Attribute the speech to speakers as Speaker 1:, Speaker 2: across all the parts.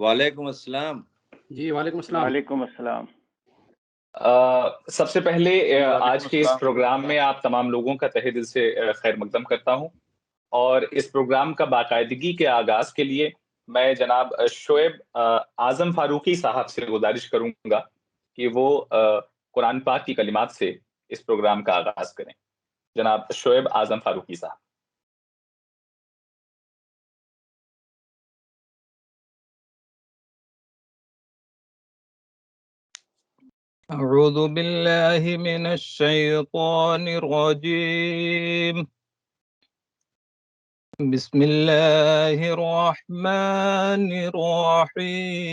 Speaker 1: وعلیکم السلام.
Speaker 2: جی وعلیکم السلام.
Speaker 3: وعلیکم السلام.
Speaker 4: سب سے پہلے آج کے اس پروگرام میں آپ تمام لوگوں کا تہہ دل سے خیر مقدم کرتا ہوں، اور اس پروگرام کا باقاعدگی کے آغاز کے لیے میں جناب شعیب اعظم فاروقی صاحب سے گزارش کروں گا کہ وہ قرآن پاک کی کلمات سے اس پروگرام کا آغاز کریں. جناب شعیب اعظم فاروقی صاحب.
Speaker 5: أعوذ بالله من الشيطان الرجيم. بسم الله الرحمن الرحيم.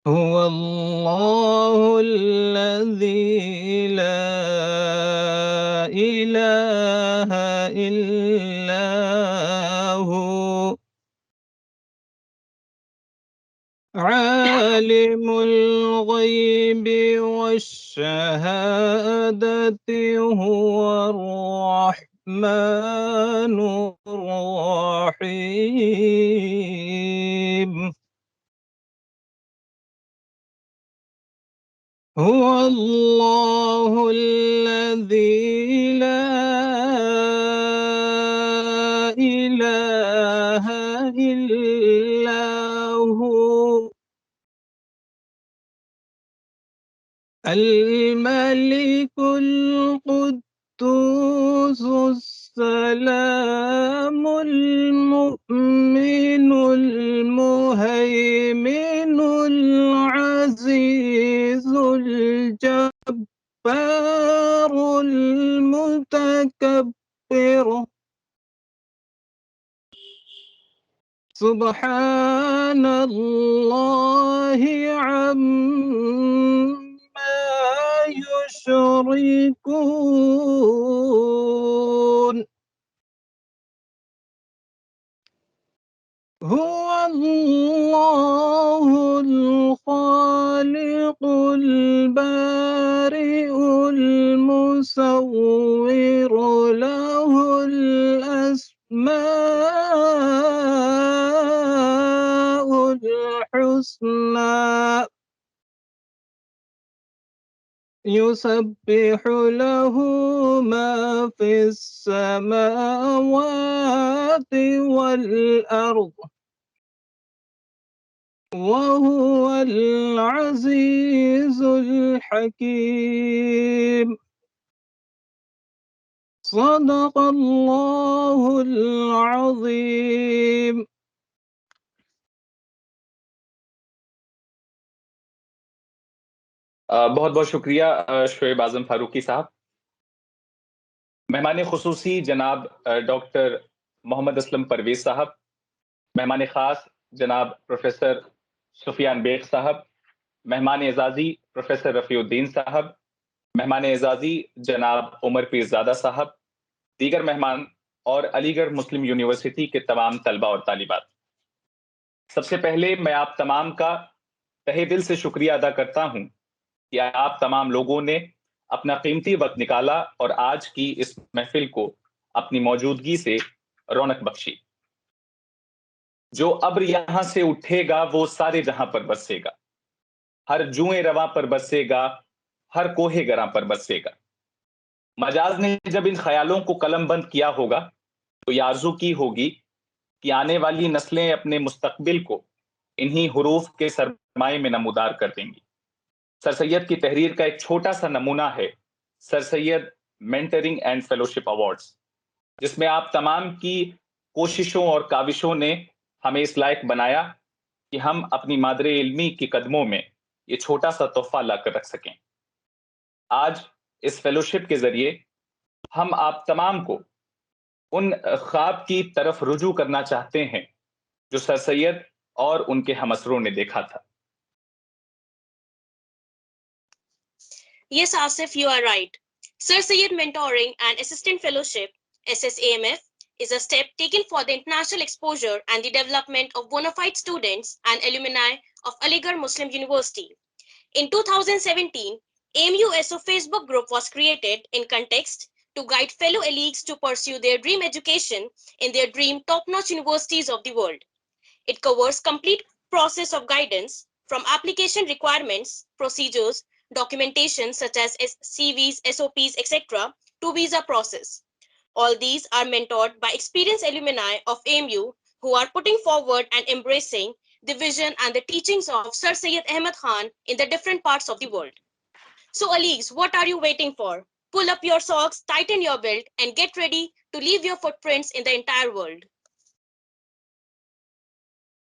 Speaker 5: هو الله الذي لا إله إلا هو عالم الغيب والشهادة هو الرحمن الرحيم. هو الله الذي لا إله إلا هو الملك القدوس السلام المؤمن المهيمن العزيز الجبار المتكبر. سبحان الله عما يشركون. هو الله الخالق البارئ المصور له الأسماء الحسنى يسبح له ما في السماوات والأرض وهو العزيز الحكيم. صدق الله العظيم.
Speaker 4: بہت بہت شکریہ شعیب اعظم فاروقی صاحب. مہمان خصوصی جناب ڈاکٹر محمد اسلم پرویز صاحب، مہمان خاص جناب پروفیسر سفیان بیگ صاحب، مہمان اعزازی پروفیسر رفیع الدین صاحب، مہمان اعزازی جناب عمر پیرزادہ صاحب، دیگر مہمان اور علی گڑھ مسلم یونیورسٹی کے تمام طلبہ اور طالبات. سب سے پہلے میں آپ تمام کا تہہ دل سے شکریہ ادا کرتا ہوں کہ آپ تمام لوگوں نے اپنا قیمتی وقت نکالا اور آج کی اس محفل کو اپنی موجودگی سے رونق بخشی. جو ابر یہاں سے اٹھے گا وہ سارے جہاں پر برسے گا، ہر جوئیں رواں پر برسے گا، ہر کوہ گراں پر برسے گا. مجاز نے جب ان خیالوں کو قلم بند کیا ہوگا تو یہ آرزو کی ہوگی کہ آنے والی نسلیں اپنے مستقبل کو انہی حروف کے سرمائے میں نمودار کر دیں گی. سر سید کی تحریر کا ایک چھوٹا سا نمونہ ہے سر سید مینٹرنگ اینڈ فیلوشپ ایوارڈز، جس میں آپ تمام کی کوششوں اور کاوشوں نے ہمیں اس لائق بنایا کہ ہم اپنی مادر علمی کے قدموں میں یہ چھوٹا سا تحفہ لا کر رکھ سکیں. آج اس فیلوشپ کے ذریعے ہم آپ تمام کو ان خواب کی طرف رجوع کرنا چاہتے ہیں جو سر سید اور ان کے ہمسروں نے دیکھا تھا.
Speaker 6: Yes, Asif, you are right. Sir Syed Mentoring and Assistant Fellowship, SSAMF, is a step taken for the international exposure and the development of bona fide students and alumni of Aligarh Muslim University. In 2017, AMUSO Facebook group was created in context to guide fellow colleagues to pursue their dream education in their dream top-notch universities of the world. It covers complete process of guidance from application requirements, procedures, documentation such as CVs, SOPs, etc. to visa process. All these are mentored by experienced alumni of AMU who are putting forward and embracing the vision and the teachings of Sir Syed Ahmed Khan in the different parts of the world. So, colleagues, what are you waiting for? Pull up your socks, tighten your belt, and get ready to leave your footprints in the entire world.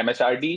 Speaker 4: MHRD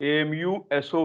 Speaker 2: AMU SO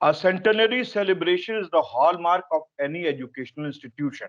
Speaker 2: A centenary celebration is the hallmark of any educational institution.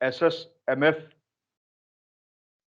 Speaker 2: SSMF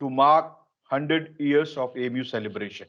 Speaker 2: to mark 100 years of AMU celebration.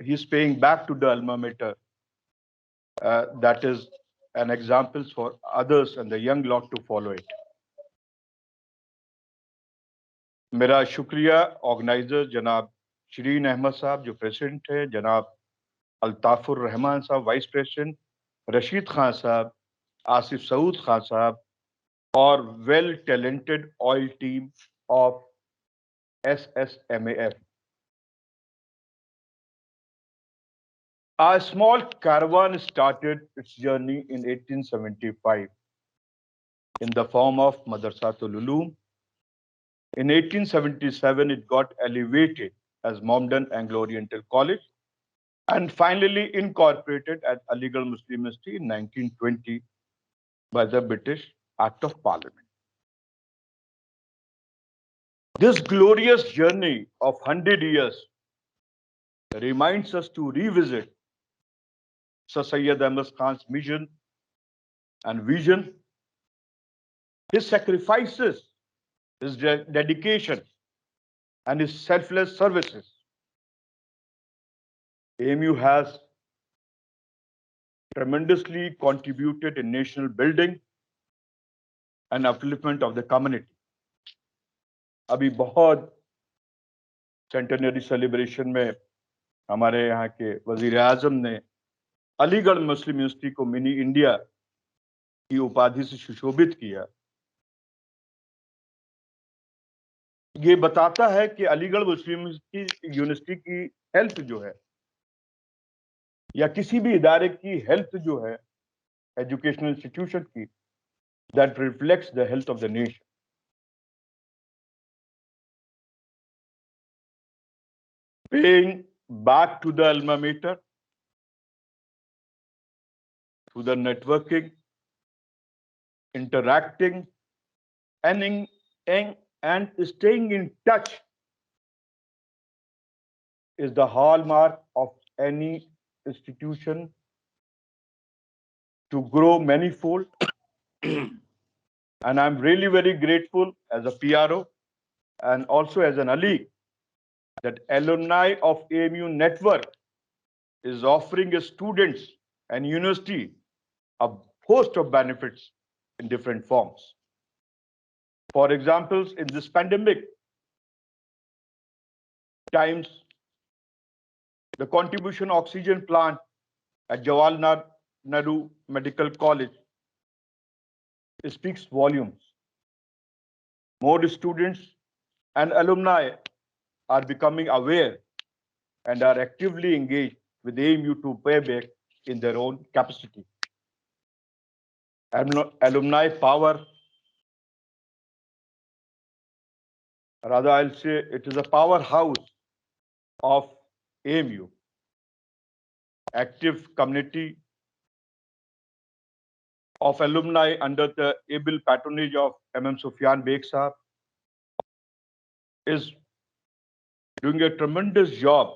Speaker 2: he's paying back to the alma mater. That is an example for others and the young lot to follow it. میرا شکریہ organiser جناب شرین احمد صاحب جو president ہے، جناب الطاف الرحمان صاحب vice president, Rashid Khan صاحب، آصف سعود خان صاحب، اور ویل ٹیلنٹڈ آئل team of SSMAF. A small caravan started its journey in 1875 in the form of Madrasatul Uloom. In 1877, it got elevated as Mohammedan Anglo-Oriental College and finally incorporated at Aligarh Muslim University in 1920 by the British Act of Parliament. This glorious journey of 100 years reminds us to revisit Sir Syed Ahmad Khan's mission and vision, his sacrifices, his dedication, and his selfless services. AMU has tremendously contributed in national building and upliftment of the community. ابھی بہت centenary celebration میں ہمارے یہاں کے وزیر اعظم نے علی گڑھ مسلم university کو منی انڈیا کی اپادھی سے سشوبھت کیا. یہ بتاتا ہے کہ علی گڑھ مسلم یونیورسٹی کی ہیلتھ جو ہے یا کسی بھی ادارے کی ہیلتھ جو ہے ایجوکیشنل انسٹیٹیوشن کی, that reflects the health of the nation. Paying back to the alma mater through the networking, interacting, and staying in touch is the hallmark of any institution to grow manifold. And I'm really very grateful as a PRO and also as an Ali that alumni of AMU network is offering its students and university a host of benefits in different forms. For example, in this pandemic times, the contribution oxygen plant at Jawaharlal Nehru Medical College speaks volumes. More students and alumni are becoming aware and are actively engaged with AMU to pay back in their own capacity. Alumni power, rather I'll say it is a powerhouse of AMU. Active community of alumni under the able patronage of Sufyan Beg Sahab is doing a tremendous job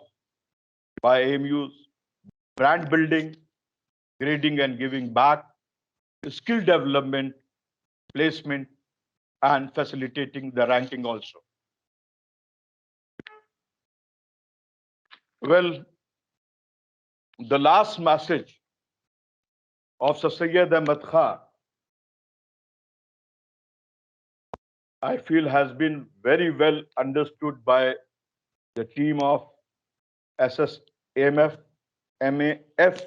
Speaker 2: by AMU's brand building, grading and giving back, skill development, placement, and facilitating the ranking also. Well, the last message of Sir Syed Ahmad Khan, I feel has been very well understood by the team of SSAMF, MAF,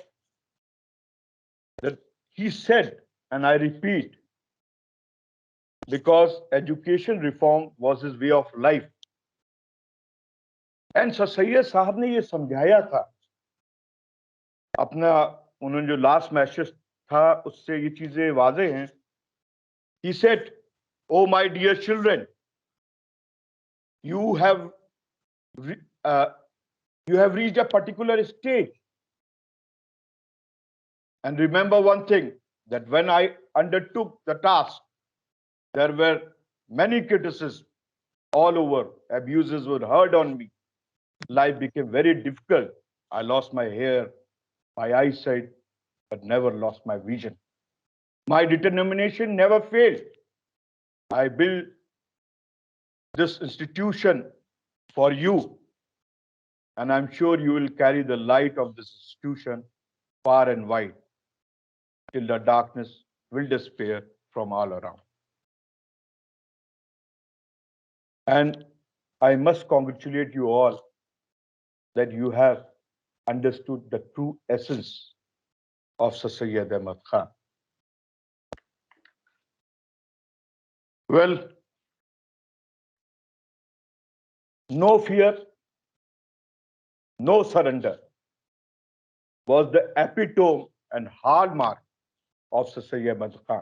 Speaker 2: that he said, and I repeat, because education reform was his way of life. And Sir Syed Sahab نے یہ سمجھایا تھا اپنا, انہوں نے جو last message تھا اس سے یہ چیزیں واضح ہیں. He said, "Oh my dear children, you have reached a particular stage. And remember one thing, that when I undertook the task, there were many criticisms all over. Abuses were heard on me. Life became very difficult. I lost my hair, my eyesight, but never lost my vision. My determination never failed. I built this institution for you. and I'm sure you will carry the light of this institution far and wide till the darkness will disappear from all around. And I must congratulate you all that you have understood the true essence of Sir Syed Ahmad Khan. Well, no fear, no surrender was the epitome and hallmark of Sir Syed Ahmad Khan.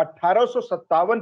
Speaker 2: 1857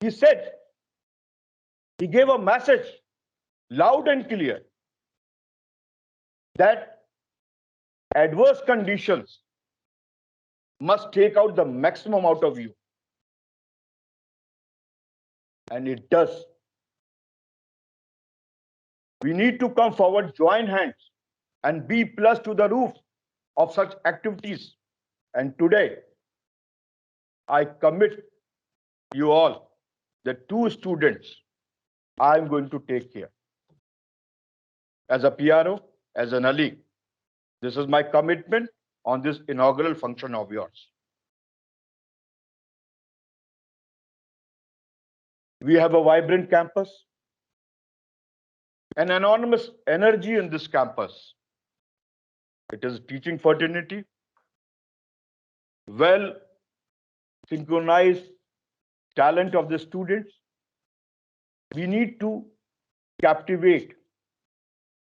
Speaker 2: He said, he gave a message loud and clear that adverse conditions must take out the maximum out of you. And it does. We need to come forward, join hands, and be plus to the roof of such activities. And today, I commit you all, the 2 students, I am going to take care. As a PRO, as an Ali, this is my commitment on this inaugural function of yours. We have a vibrant campus, an enormous energy in this campus. It is teaching fraternity, well synchronized talent of the students. We need to captivate.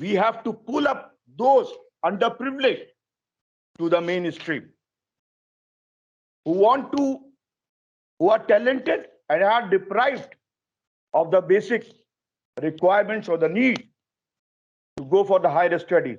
Speaker 2: We have to pull up those underprivileged to the mainstream, who are talented and are deprived of the basic requirements or the need to go for the higher studies.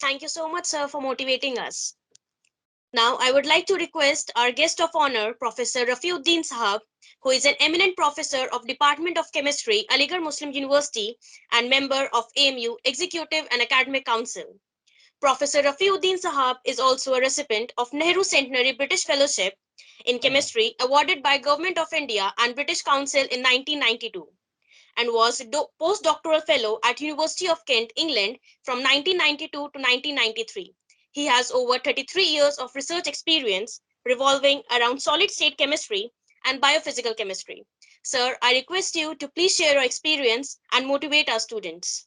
Speaker 6: Thank you so much, sir, for motivating us. Now, I would like to request our guest of honor, Professor Rafiuddin Sahab, who is an eminent professor of Department of Chemistry, Aligarh Muslim University, and member of AMU Executive and Academic Council. Professor Rafiuddin Sahab is also a recipient of Nehru Centenary British Fellowship in Chemistry awarded by Government of India and British Council in 1992. and was a postdoctoral fellow at University of Kent, England from 1992 to 1993. He has over 33 years of research experience revolving around solid-state chemistry and biophysical chemistry. Sir, I request you to please share your experience and motivate our students.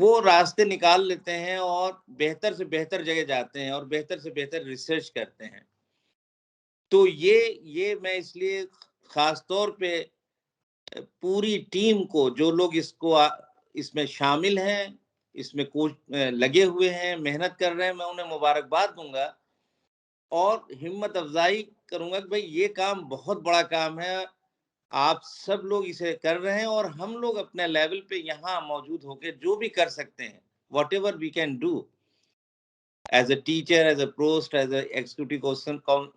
Speaker 1: وہ راستے نکال لیتے ہیں اور بہتر سے بہتر جگہ جاتے ہیں اور بہتر سے بہتر ریسرچ کرتے ہیں. تو یہ میں اس لیے خاص طور پہ پوری ٹیم کو، جو لوگ اس میں شامل ہیں، اس میں لگے ہوئے ہیں، محنت کر رہے ہیں، میں انہیں مبارکباد دوں گا اور ہمت افزائی کروں گا کہ بھائی یہ کام بہت بڑا کام ہے، آپ سب لوگ اسے کر رہے ہیں اور ہم لوگ اپنے لیول پہ یہاں موجود ہو کے جو بھی کر سکتے ہیں، whatever we can do as a teacher, as a provost, as a executive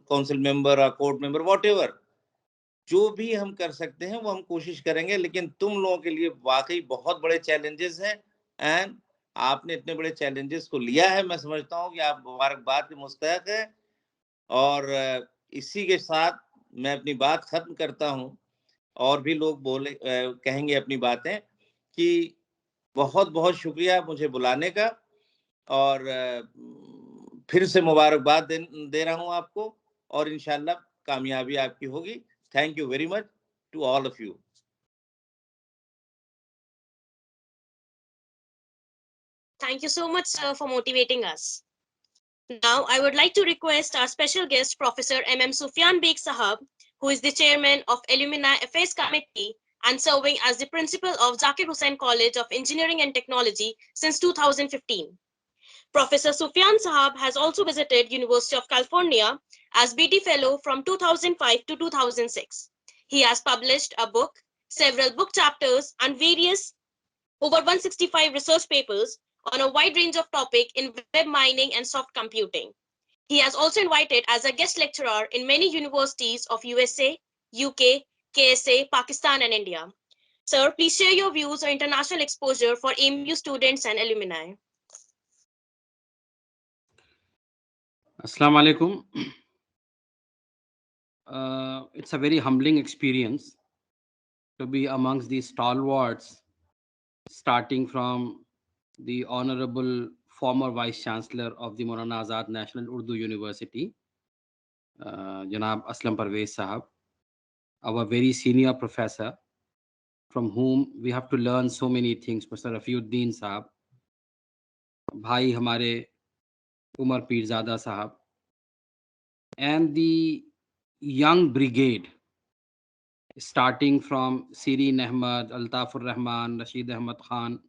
Speaker 1: council member اور کورٹ ممبر، واٹ ایور جو بھی ہم کر سکتے ہیں وہ ہم کوشش کریں گے. لیکن تم لوگوں کے لیے واقعی بہت بڑے چیلنجز ہیں اینڈ آپ نے اتنے بڑے چیلنجز کو لیا ہے. میں سمجھتا ہوں کہ آپ مبارکباد کے مستحق ہیں. اور اسی کے ساتھ میں اپنی بات ختم کرتا ہوں. اور بھی لوگ کہیں گے اپنی باتیں، کہ بہت بہت شکریہ مجھے بلانے کا، اور پھر سے مبارکباد دے رہا ہوں آپ کو، اور انشاءاللہ کامیابی آپ کی ہوگی. Thank you very much to all of you.
Speaker 6: Thank you so much, sir, for motivating us. Now, I would like to request our special guest, Professor M.M. Sufyan Beg Sahab, who is the chairman of Alumni Affairs Committee and serving as the principal of Zakir Hussain College of Engineering and Technology since 2015. Professor Sufyan Sahab has also visited University of California as BT Fellow from 2005 to 2006. He has published a book, several book chapters, and over 165 research papers on a wide range of topics in web mining and soft computing. He has also invited as a guest lecturer in many universities of USA, UK, KSA, Pakistan, and India. Sir, please share your views on international exposure for AMU students and alumni.
Speaker 3: Assalamu alaikum. It's a very humbling experience to be amongst these stalwarts, starting from the Honorable former Vice Chancellor of the Maulana Azad National Urdu University, Janab Aslam Parvez Sahab, our very senior professor, from whom we have to learn so many things, Mr. Rafiuddin Sahab, Bhai Hamare Umar Pirzada Sahab, and the young brigade, starting from Sireen Ahmad, Altafur Rahman, Rashid Ahmad Khan,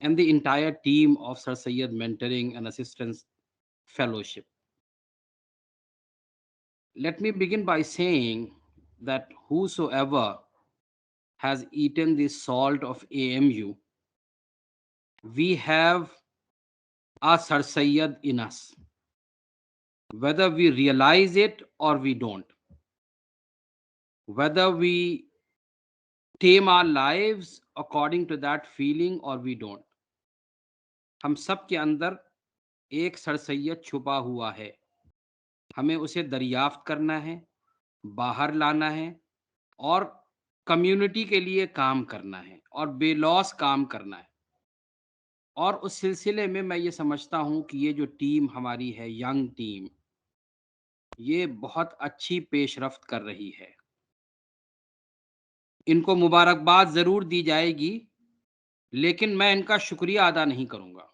Speaker 3: and the entire team of Sir Syed Mentoring and Assistance Fellowship. Let me begin by saying that whosoever has eaten the salt of AMU, we have a Sir Syed in us, whether we realize it or we don't, whether we tame our lives according to that feeling or we don't. ہم سب کے اندر ایک سر سید چھپا ہوا ہے، ہمیں اسے دریافت کرنا ہے، باہر لانا ہے اور کمیونٹی کے لیے کام کرنا ہے اور بے لوث کام کرنا ہے. اور اس سلسلے میں میں یہ سمجھتا ہوں کہ یہ جو ٹیم ہماری ہے، ینگ ٹیم، یہ بہت اچھی پیش رفت کر رہی ہے. ان کو مبارکباد ضرور دی جائے گی، لیکن میں ان کا شکریہ ادا نہیں کروں گا،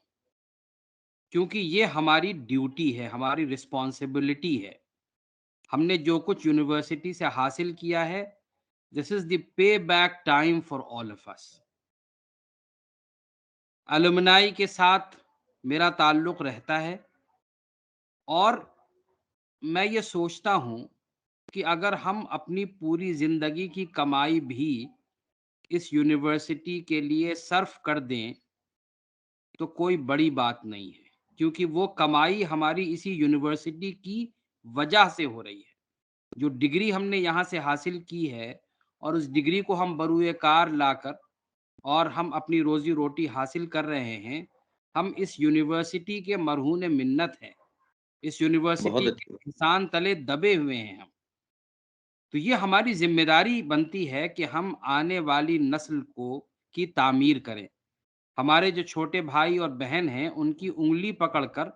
Speaker 3: کیونکہ یہ ہماری ڈیوٹی ہے، ہماری رسپانسبلٹی ہے. ہم نے جو کچھ یونیورسٹی سے حاصل کیا ہے، this is the payback time for all of us. Alumni کے ساتھ میرا تعلق رہتا ہے، اور میں یہ سوچتا ہوں کہ اگر ہم اپنی پوری زندگی کی کمائی بھی اس یونیورسٹی کے لیے صرف کر دیں تو کوئی بڑی بات نہیں ہے، کیونکہ وہ کمائی ہماری اسی یونیورسٹی کی وجہ سے ہو رہی ہے. جو ڈگری ہم نے یہاں سے حاصل کی ہے اور اس ڈگری کو ہم بروئے کار لا کر اور ہم اپنی روزی روٹی حاصل کر رہے ہیں، ہم اس یونیورسٹی کے مرہون منت ہیں، اس یونیورسٹی کے انسان تلے دبے ہوئے ہیں ہم. تو یہ ہماری ذمہ داری بنتی ہے کہ ہم آنے والی نسل کی تعمیر کریں. ہمارے جو چھوٹے بھائی اور بہن ہیں، ان کی انگلی پکڑ کر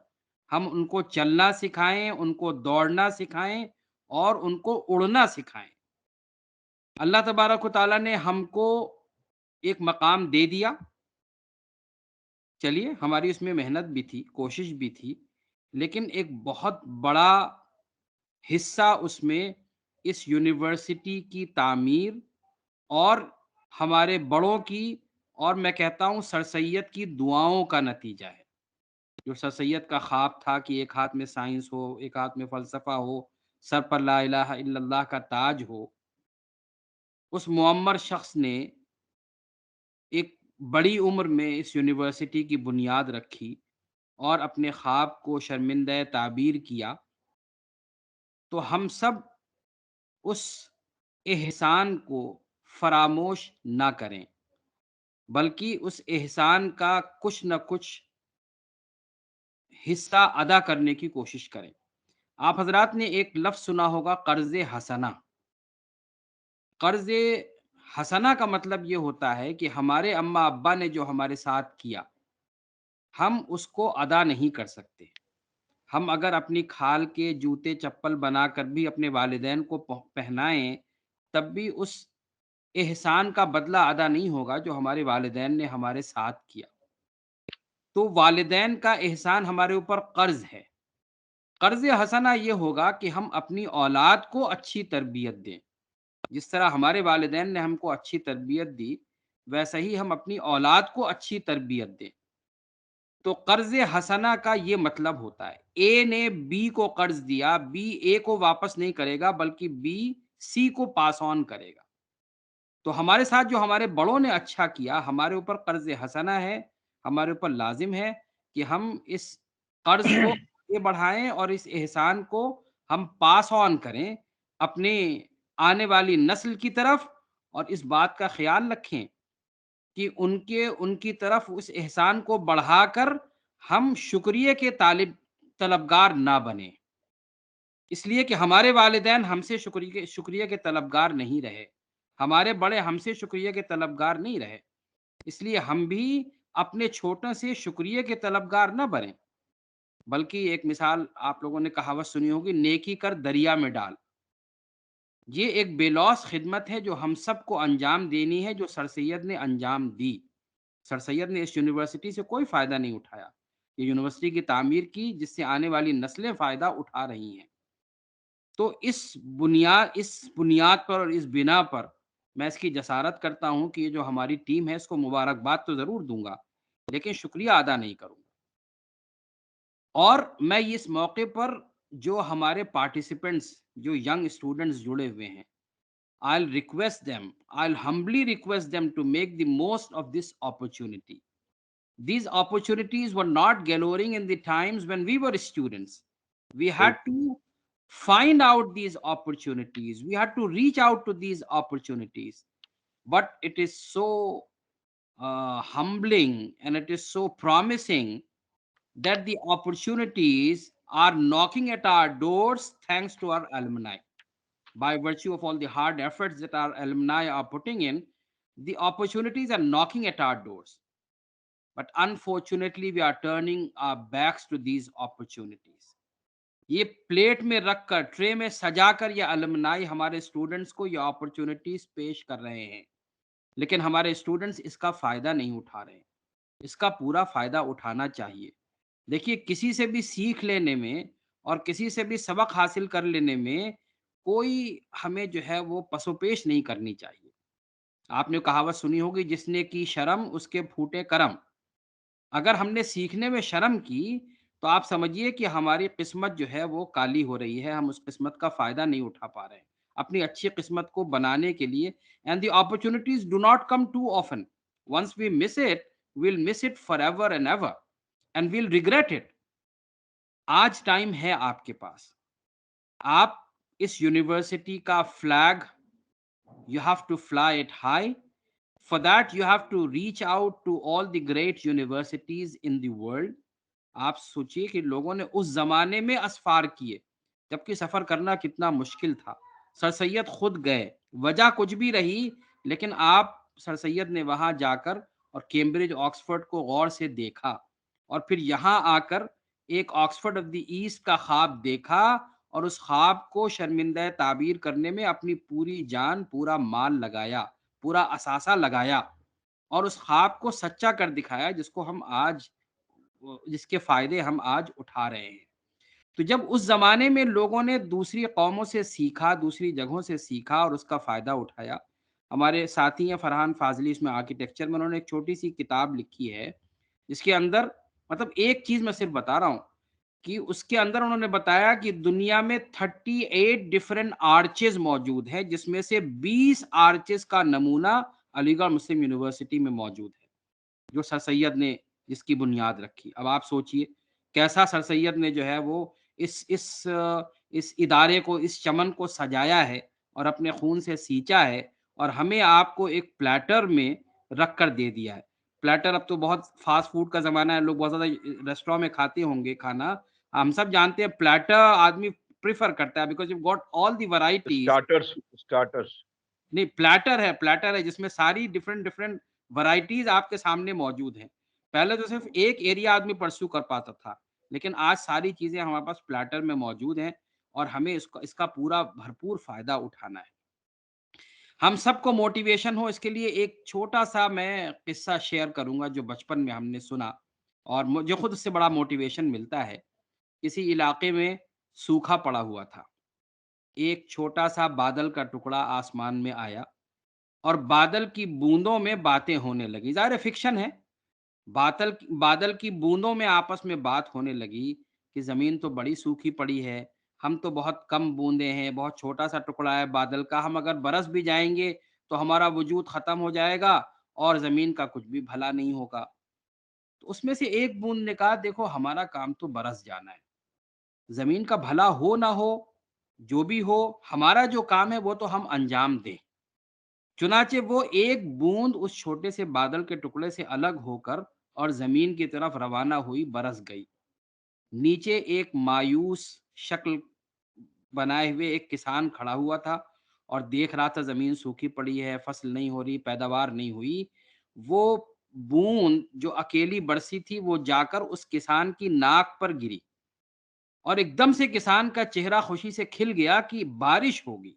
Speaker 3: ہم ان کو چلنا سکھائیں، ان کو دوڑنا سکھائیں اور ان کو اڑنا سکھائیں. اللہ تبارک و تعالیٰ نے ہم کو ایک مقام دے دیا، چلیے ہماری اس میں محنت بھی تھی، کوشش بھی تھی، لیکن ایک بہت بڑا حصہ اس میں اس یونیورسٹی کی تعمیر اور ہمارے بڑوں کی اور میں کہتا ہوں سر سید کی دعاؤں کا نتیجہ ہے۔ جو سر سید کا خواب تھا کہ ایک ہاتھ میں سائنس ہو، ایک ہاتھ میں فلسفہ ہو، سر پر لا الہ الا اللہ کا تاج ہو، اس معمر شخص نے ایک بڑی عمر میں اس یونیورسٹی کی بنیاد رکھی اور اپنے خواب کو شرمندہ تعبیر کیا، تو ہم سب اس احسان کو فراموش نہ کریں، بلکہ اس احسان کا کچھ نہ کچھ حصہ ادا کرنے کی کوشش کریں۔ آپ حضرات نے ایک لفظ سنا ہوگا، قرض حسنہ۔ قرض حسنہ کا مطلب یہ ہوتا ہے کہ ہمارے اماں ابا نے جو ہمارے ساتھ کیا، ہم اس کو ادا نہیں کر سکتے۔ ہم اگر اپنی کھال کے جوتے چپل بنا کر بھی اپنے والدین کو پہنائیں، تب بھی اس احسان کا بدلہ ادا نہیں ہوگا جو ہمارے والدین نے ہمارے ساتھ کیا۔ تو والدین کا احسان ہمارے اوپر قرض ہے۔ قرض حسنہ یہ ہوگا کہ ہم اپنی اولاد کو اچھی تربیت دیں۔ جس طرح ہمارے والدین نے ہم کو اچھی تربیت دی، ویسا ہی ہم اپنی اولاد کو اچھی تربیت دیں۔ تو قرض حسنہ کا یہ مطلب ہوتا ہے، اے نے بی کو قرض دیا، بی اے کو واپس نہیں کرے گا بلکہ بی سی کو پاس آن کرے گا۔ تو ہمارے ساتھ جو ہمارے بڑوں نے اچھا کیا، ہمارے اوپر قرض حسنہ ہے، ہمارے اوپر لازم ہے کہ ہم اس قرض کو آگے بڑھائیں اور اس احسان کو ہم پاس آن کریں اپنے آنے والی نسل کی طرف، اور اس بات کا خیال رکھیں کہ ان کی طرف اس احسان کو بڑھا کر ہم شکریہ کے طلبگار نہ بنیں، اس لیے کہ ہمارے والدین ہم سے شکریہ کے طلبگار نہیں رہے، ہمارے بڑے ہم سے شکریہ کے طلبگار نہیں رہے، اس لیے ہم بھی اپنے چھوٹوں سے شکریہ کے طلبگار نہ بنیں، بلکہ ایک مثال آپ لوگوں نے کہاوت سنی ہوگی، نیکی کر دریا میں ڈال۔ یہ ایک بے لوث خدمت ہے جو ہم سب کو انجام دینی ہے، جو سر سید نے انجام دی۔ سر سید نے اس یونیورسٹی سے کوئی فائدہ نہیں اٹھایا، یہ یونیورسٹی کی تعمیر کی جس سے آنے والی نسلیں فائدہ اٹھا رہی ہیں۔ تو اس بنیاد پر اور اس بنا پر میں اس کی جسارت کرتا ہوں کہ یہ جو ہماری ٹیم ہے اس کو مبارکباد تو ضرور دوں گا، لیکن شکریہ ادا نہیں کروں گا۔ اور میں اس موقع پر جو ہمارے پارٹیسپینٹس، جو ینگ اسٹوڈنٹس جڑے ہوئے ہیں، I'll humbly request them to make the most of this opportunity. These opportunities were not galluring in the times when we were students. We had to find out these opportunities. We had to reach out to these opportunities. But it is so humbling and it is so promising that the opportunities are knocking at our doors thanks to our alumni. By virtue of all the hard efforts that our alumni are putting in, the opportunities are knocking at our doors. But unfortunately, we are turning our backs to these opportunities. یہ plate میں رکھ کر، tray میں سجا کر یہ الومنائی ہمارے students کو یہ اپرچونٹیز پیش کر رہے ہیں، لیکن ہمارے اسٹوڈنٹس اس کا فائدہ نہیں اٹھا رہے ہیں۔ اس کا پورا فائدہ اٹھانا چاہیے۔ دیکھیے، کسی سے بھی سیکھ لینے میں اور کسی سے بھی سبق حاصل کر لینے میں کوئی ہمیں جو ہے وہ پس و پیش نہیں کرنی چاہیے۔ آپ نے کہاوت سنی ہوگی، جس نے کی شرم اس کے پھوٹے کرم۔ اگر ہم نے سیکھنے میں شرم کی تو آپ سمجھیے کہ ہماری قسمت جو ہے وہ کالی ہو رہی ہے، ہم اس قسمت کا فائدہ نہیں اٹھا پا رہے ہیں اپنی اچھی قسمت کو بنانے کے لیے۔ And the opportunities do not come to often. Once we miss it, we'll miss it forever and ever and we'll regret it. آج ٹائم ہے آپ کے پاس، آپ اس یونیورسٹی کا flag you have to fly it high. For that you have to reach out to all the great universities in the world. آپ سوچئے کہ لوگوں نے اس زمانے میں اسفار کیے جبکہ سفر کرنا کتنا مشکل تھا۔ سر سید خود گئے، وجہ کچھ بھی رہی، لیکن آپ سر سید نے وہاں جا کر اور کیمبرج آکسفورڈ کو غور سے دیکھا اور پھر یہاں آ کر ایک آکسفورڈ آف دی ایسٹ کا خواب دیکھا اور اس خواب کو شرمندہ تعبیر کرنے میں اپنی پوری جان، پورا مال لگایا، پورا اثاثہ لگایا اور اس خواب کو سچا کر دکھایا جس کو ہم آج جس کے فائدے ہم آج اٹھا رہے ہیں. تو جب اس زمانے میں لوگوں نے دوسری قوموں سے سیکھا، دوسری جگہوں سے سیکھا اور اس کا فائدہ اٹھایا. ہمارے ساتھی ہیں فرحان فاضلی، اس میں آرکیٹیکچر میں انہوں نے ایک چھوٹی سی کتاب لکھی ہے جس کے اندر مطلب ایک چیز میں صرف بتا رہا ہوں کہ اس کے اندر انہوں نے بتایا کہ دنیا میں 38 ڈفرینٹ آرچز موجود ہیں، جس میں سے 20 آرچز کا نمونہ علی گڑھ مسلم یونیورسٹی میں موجود ہے، جو سر سید نے جس کی بنیاد رکھی. اب آپ سوچئے کیسا سر سید نے جو ہے وہ اس ادارے کو، اس چمن کو سجایا ہے اور اپنے خون سے سینچا ہے، اور ہمیں آپ کو ایک پلیٹر میں رکھ کر دے دیا ہے. پلیٹر اب تو بہت فاسٹ فوڈ کا زمانہ ہے، لوگ بہت زیادہ ریسٹورینٹ میں کھاتے ہوں گے کھانا. ہم سب جانتے ہیں پلیٹر آدمی پریفر کرتا ہے because you got all the varieties.
Speaker 2: Starters
Speaker 3: نہیں، پلیٹر ہے جس میں ساری ڈفرینٹ ورائٹیز آپ کے سامنے موجود ہیں. پہلے تو صرف ایک ایریا آدمی پرسو کر پاتا تھا، لیکن آج ساری چیزیں ہمارے پاس پلیٹر میں موجود ہیں اور ہمیں اس کا پورا بھرپور فائدہ اٹھانا ہے. ہم سب کو موٹیویشن ہو، اس کے لیے ایک چھوٹا سا میں قصہ شیئر کروں گا جو بچپن میں ہم نے سنا اور مجھے خود اس سے بڑا موٹیویشن ملتا ہے. کسی علاقے میں سوکھا پڑا ہوا تھا. ایک چھوٹا سا بادل کا ٹکڑا آسمان میں آیا اور بادل کی بوندوں میں باتیں ہونے لگی. ظاہر فکشن ہے. بادل کی بوندوں میں آپس میں بات ہونے لگی کہ زمین تو بڑی سوکھی پڑی ہے، ہم تو بہت کم بوندیں ہیں، بہت چھوٹا سا ٹکڑا ہے بادل کا، ہم اگر برس بھی جائیں گے تو ہمارا وجود ختم ہو جائے گا اور زمین کا کچھ بھی بھلا نہیں ہوگا. تو اس میں سے ایک بوند نے کہا دیکھو ہمارا کام تو برس جانا ہے، زمین کا بھلا ہو نہ ہو جو بھی ہو، ہمارا جو کام ہے وہ تو ہم انجام دیں. چنانچہ وہ ایک بوند اس چھوٹے سے بادل کے ٹکڑے سے الگ ہو کر اور زمین کی طرف روانہ ہوئی، برس گئی. نیچے ایک مایوس شکل بنائے ہوئے ایک کسان کھڑا ہوا تھا اور دیکھ رہا تھا زمین سوکھی پڑی ہے، فصل نہیں ہو رہی، پیداوار نہیں ہوئی. وہ بوند جو اکیلی برسی تھی وہ جا کر اس کسان کی ناک پر گری اور ایک دم سے کسان کا چہرہ خوشی سے کھل گیا کہ بارش ہوگی.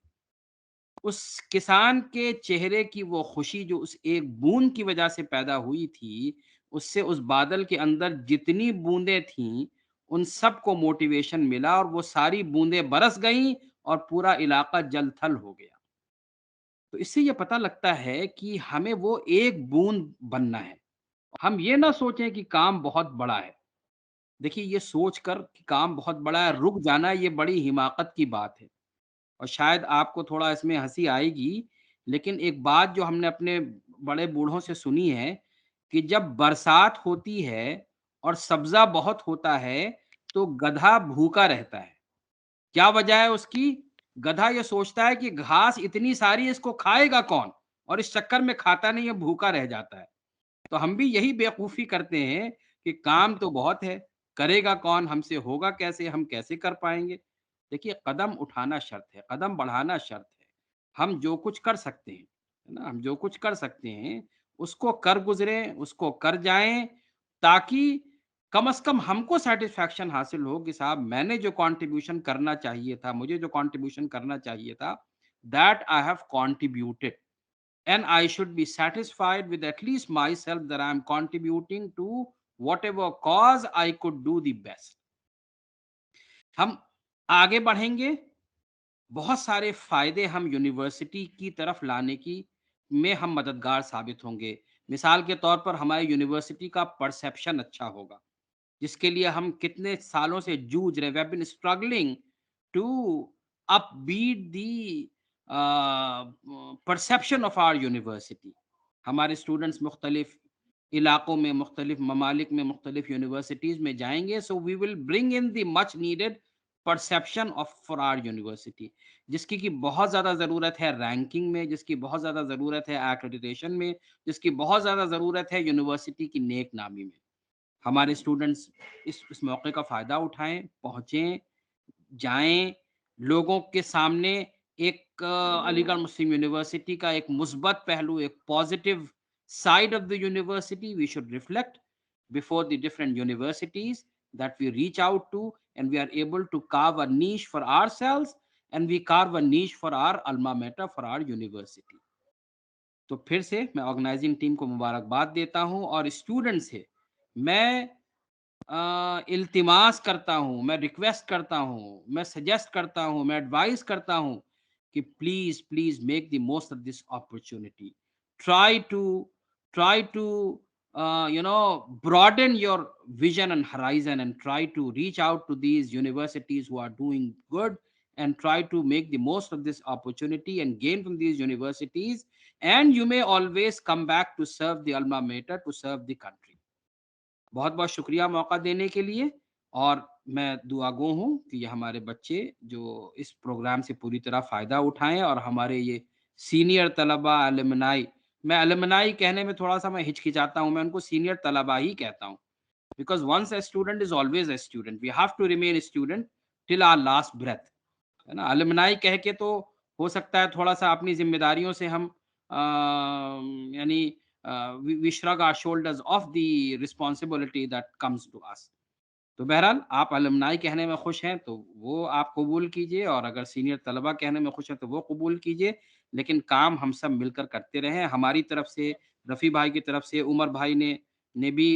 Speaker 3: اس کسان کے چہرے کی وہ خوشی جو اس ایک بوند کی وجہ سے پیدا ہوئی تھی، اس سے اس بادل کے اندر جتنی بوندیں تھیں ان سب کو موٹیویشن ملا اور وہ ساری بوندیں برس گئیں اور پورا علاقہ جل تھل ہو گیا. تو اس سے یہ پتہ لگتا ہے کہ ہمیں وہ ایک بوند بننا ہے. ہم یہ نہ سوچیں کہ کام بہت بڑا ہے. دیکھیے یہ سوچ کر کہ کام بہت بڑا ہے رک جانا یہ بڑی حماقت کی بات ہے. اور شاید آپ کو تھوڑا اس میں ہنسی آئے گی، لیکن ایک بات جو ہم نے اپنے بڑے بوڑھوں سے سنی ہے کہ جب برسات ہوتی ہے اور سبزہ بہت ہوتا ہے تو گدھا بھوکا رہتا ہے. کیا وجہ ہے اس کی؟ گدھا یہ سوچتا ہے کہ گھاس اتنی ساری اس کو کھائے گا کون، اور اس چکر میں کھاتا نہیں ہے، بھوکا رہ جاتا ہے. تو ہم بھی یہی بیوقوفی کرتے ہیں کہ کام تو بہت ہے، کرے گا کون، ہم سے ہوگا کیسے، ہم کیسے کر پائیں گے. دیکھیے قدم اٹھانا شرط ہے، قدم بڑھانا شرط ہے. ہم جو کچھ کر سکتے ہیں نا، ہم جو کچھ کر سکتے ہیں اس کو کر گزریں، اس کو کر جائیں، تاکہ کم از کم ہم کو سیٹسفیکشن حاصل ہو کہ صاحب میں نے جو کنٹریبیوشن کرنا چاہیے تھا، مجھے جو کنٹریبیوشن کرنا چاہیے تھا، that I have contributed. And I should be satisfied with at least myself that I am contributing to whatever cause I could do the best. ہم آگے بڑھیں گے، بہت سارے فائدے ہم یونیورسٹی کی طرف لانے کی میں ہم مددگار ثابت ہوں گے. مثال کے طور پر ہماری یونیورسٹی کا پرسیپشن اچھا ہوگا، جس کے لیے ہم کتنے سالوں سے جوجھ رہے. we have been struggling to upbeat the perception of our university. ہمارے اسٹوڈنٹس مختلف علاقوں میں، مختلف ممالک میں، مختلف یونیورسٹیز میں جائیں گے. so we will bring in the much needed perception of for our university، جس کی بہت زیادہ ضرورت ہے رینکنگ میں، جس کی بہت زیادہ ضرورت ہے ایکریڈیٹیشن میں، جس کی بہت زیادہ ضرورت ہے یونیورسٹی کی نیک نامی میں. ہمارے اسٹوڈنٹس اس موقع کا فائدہ اٹھائیں، پہنچیں، جائیں، لوگوں کے سامنے ایک علی گڑھ مسلم یونیورسٹی کا ایک مثبت پہلو، ایک positive side of the university we should reflect before the different universities that we reach out to, and we are able to carve a niche for ourselves, and we carve a niche for our alma mater, for our university. تو پھر سے میں organising team کو مبارکباد دیتا ہوں، اور student سے میں التماس کرتا ہوں، میں ریکویسٹ کرتا ہوں، میں سجیسٹ کرتا ہوں، میں ایڈوائز کرتا ہوں کہ please please make the most of this opportunity. Try to broaden your vision and horizon, and try to reach out to these universities who are doing good, and try to make the most of this opportunity and gain from these universities, and you may always come back to serve the alma mater, to serve the country. بہت بہت شکریہ موقع دینے کے لیے، اور میں دعا گو ہوں کہ یہ ہمارے بچے جو اس پروگرام سے پوری طرح فائدہ اٹھائیں، اور ہمارے یہ سینئر طلبہ الومنائی، میں الومنائی کہنے میں تھوڑا سا میں ہچکچاتا ہوں، میں ان کو سینئر طلبہ ہی کہتا ہوں، because once a student is always a student, we have to remain student till our last breath, ہے نا. الومنائی کہہ کے تو ہو سکتا ہے تھوڑا سا اپنی ذمہ داریوں سے ہم یعنی we shrug our shoulders of the responsibility that comes to us. تو بہرحال آپ الومنائی کہنے میں خوش ہیں تو وہ آپ قبول کیجئے، اور اگر سینئر طلبہ کہنے میں خوش ہیں تو وہ قبول کیجئے، لیکن کام ہم سب مل کر کرتے رہیں. ہماری طرف سے، رفیع بھائی کی طرف سے، عمر بھائی نے بھی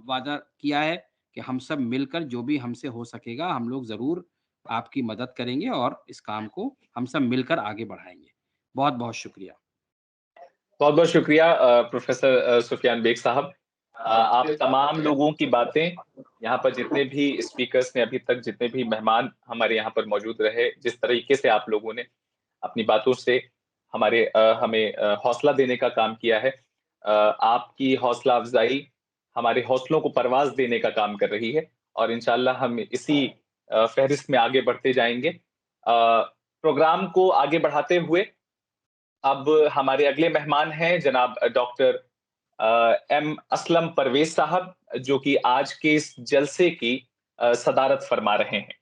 Speaker 3: وعدہ کیا ہے کہ ہم سب مل کر جو بھی ہم سے ہو سکے گا ہم لوگ ضرور آپ کی مدد کریں گے، اور اس کام کو ہم سب مل کر آگے بڑھائیں گے. بہت بہت شکریہ.
Speaker 4: بہت بہت شکریہ پروفیسر سفیان بیگ صاحب. آپ تمام لوگوں کی باتیں، یہاں پر جتنے بھی اسپیکرز نے ابھی تک، جتنے بھی مہمان ہمارے یہاں پر موجود رہے، جس طریقے سے آپ لوگوں نے اپنی باتوں سے ہمیں حوصلہ دینے کا کام کیا ہے، آپ کی حوصلہ افزائی ہمارے حوصلوں کو پرواز دینے کا کام کر رہی ہے، اور انشاءاللہ ہم اسی فہرست میں آگے بڑھتے جائیں گے. پروگرام کو آگے بڑھاتے ہوئے اب ہمارے اگلے مہمان ہیں جناب ڈاکٹر ایم اسلم پرویز صاحب، جو کہ آج کے اس جلسے کی صدارت فرما رہے ہیں.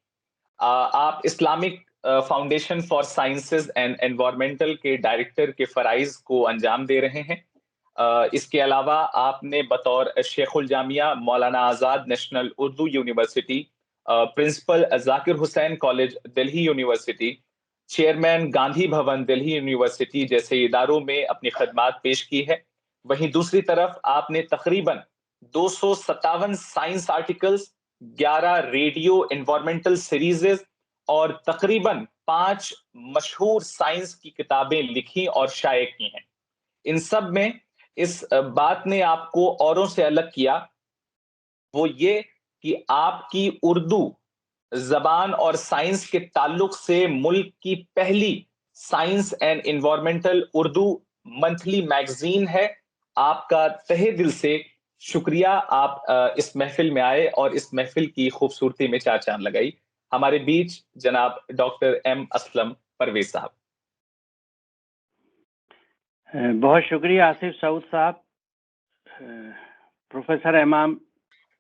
Speaker 4: آپ Islamic foundation for sciences and environmental کے ڈائریکٹر کے فرائض کو انجام دے رہے ہیں. اس کے علاوہ آپ نے بطور شیخ الجامعہ Maulana Azad national Urdu university, principal Zakir Husain college Delhi university, chairman Gandhi Bhawan Delhi university جیسے اداروں میں اپنی خدمات پیش کی ہے. وہیں دوسری طرف آپ نے تقریباً 257 سائنس آرٹیکلز، 11 ریڈیو انوائرمنٹل سیریزز اور تقریباً 5 مشہور سائنس کی کتابیں لکھی اور شائع کی ہیں. ان سب میں اس بات نے آپ کو اوروں سے الگ کیا، وہ یہ کہ آپ کی اردو زبان اور سائنس کے تعلق سے ملک کی پہلی science and environmental Urdu monthly magazine ہے. آپ کا تہہ دل سے شکریہ، آپ اس محفل میں آئے اور اس محفل کی خوبصورتی میں چار چاند لگائی. ہمارے بیچ جناب ڈاکٹر ایم اسلم پرویز صاحب.
Speaker 7: بہت شکریہ آصف سعود صاحب، پروفیسر امام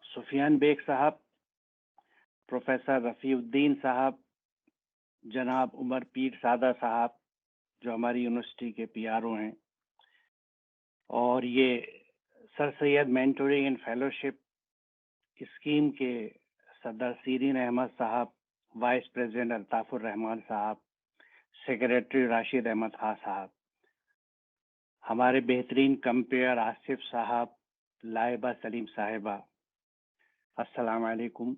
Speaker 7: سفیان بیگ صاحب، پروفیسر رفیع الدین صاحب، جناب عمر پیر سادہ صاحب جو ہماری یونیورسٹی کے پی آر او ہیں، اور یہ سر سید مینٹورنگ اینڈ فیلوشپ اسکیم کے صدر سیرین احمد صاحب، وائس پریزیڈنٹ الطاف الرحمان صاحب، سیکریٹری راشد احمد خان صاحب، ہمارے بہترین کمپیئر آصف صاحب، لائبہ سلیم صاحبہ، السلام علیکم.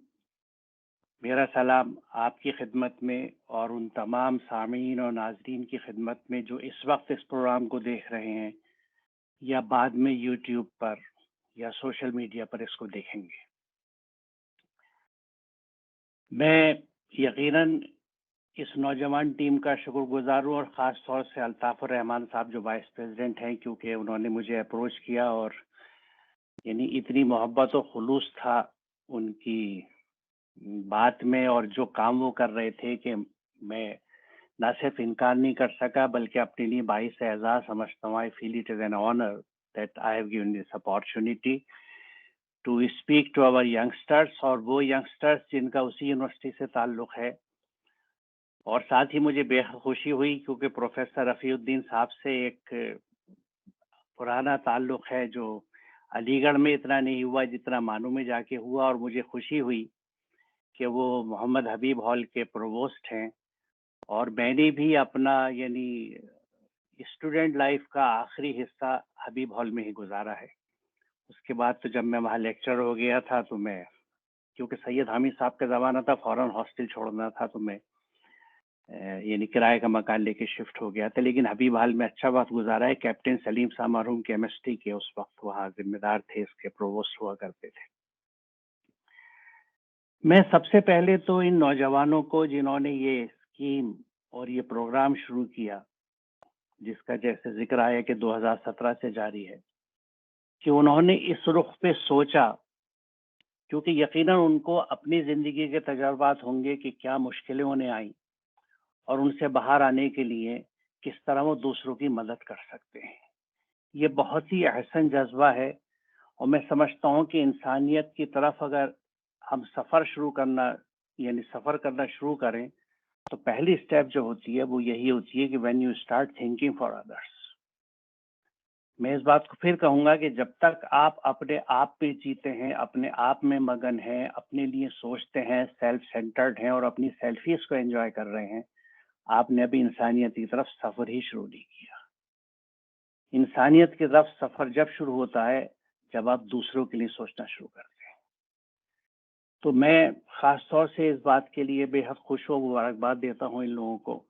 Speaker 7: میرا سلام آپ کی خدمت میں اور ان تمام سامعین اور ناظرین کی خدمت میں جو اس وقت اس پروگرام کو دیکھ رہے ہیں یا بعد میں یوٹیوب پر یا سوشل میڈیا پر اس کو دیکھیں گے. میں یقیناً اس نوجوان ٹیم کا شکر گزار ہوں، اور خاص طور سے الطاف الرحمان صاحب جو وائس پریزیڈنٹ ہیں، کیونکہ انہوں نے مجھے اپروچ کیا، اور یعنی اتنی محبت و خلوص تھا ان کی بات میں اور جو کام وہ کر رہے تھے کہ میں نہ صرف انکار نہیں کر سکا بلکہ اپنے لیے باعث اعزاز سمجھتا ہوں. I feel it is an honor that I have given this opportunity to speak to our youngsters، اور وہ youngsters جن کا اسی یونیورسٹی سے تعلق ہے. اور ساتھ ہی مجھے بے خوشی ہوئی کیونکہ پروفیسر رفیع الدین صاحب سے ایک پرانا تعلق ہے جو علی گڑھ میں اتنا نہیں ہوا جتنا مانو میں جا کے ہوا، اور مجھے خوشی ہوئی کہ وہ محمد حبیب ہال کے پرووسٹ ہیں، اور میں نے بھی اپنا یعنی اسٹوڈنٹ لائف کا آخری حصہ حبیب ہال میں ہی گزارا ہے. اس کے بعد تو جب میں وہاں لیکچر ہو گیا تھا تو میں، کیونکہ سید حامد صاحب کا زمانہ تھا، فوراً ہاسٹل چھوڑنا تھا، تو میں یعنی کرائے کا مکان لے کے شفٹ ہو گیا تھا. لیکن حبیب حال میں اچھا وقت گزارا ہے. کیپٹن سلیم صاحب مرحوم کیمسٹری کے اس وقت وہاں ذمہ دار تھے، اس کے پرووسٹ ہوا کرتے تھے. میں سب سے پہلے تو ان نوجوانوں کو جنہوں نے یہ اسکیم اور یہ پروگرام شروع کیا، جس کا جیسے ذکر آیا کہ 2017 سے جاری ہے، کہ انہوں نے اس رخ پہ سوچا، کیونکہ یقیناً ان کو اپنی زندگی کے تجربات ہوں گے کہ کیا مشکلیں انہیں آئیں اور ان سے باہر آنے کے لیے کس طرح وہ دوسروں کی مدد کر سکتے ہیں. یہ بہت ہی احسن جذبہ ہے، اور میں سمجھتا ہوں کہ انسانیت کی طرف اگر ہم سفر کرنا شروع کریں تو پہلی سٹیپ جو ہوتی ہے وہ یہی ہوتی ہے کہ when you start thinking for others. میں اس بات کو پھر کہوں گا کہ جب تک آپ اپنے آپ پہ جیتے ہیں، اپنے آپ میں مگن ہیں، اپنے لیے سوچتے ہیں، سیلف سینٹرڈ ہیں اور اپنی سیلفیز کو انجوائے کر رہے ہیں، آپ نے ابھی انسانیت کی طرف سفر ہی شروع نہیں کیا. انسانیت کی طرف سفر جب شروع ہوتا ہے جب آپ دوسروں کے لیے سوچنا شروع کرتے ہیں. تو میں خاص طور سے اس بات کے لیے بے حد خوش و مبارکباد دیتا ہوں ان لوگوں کو،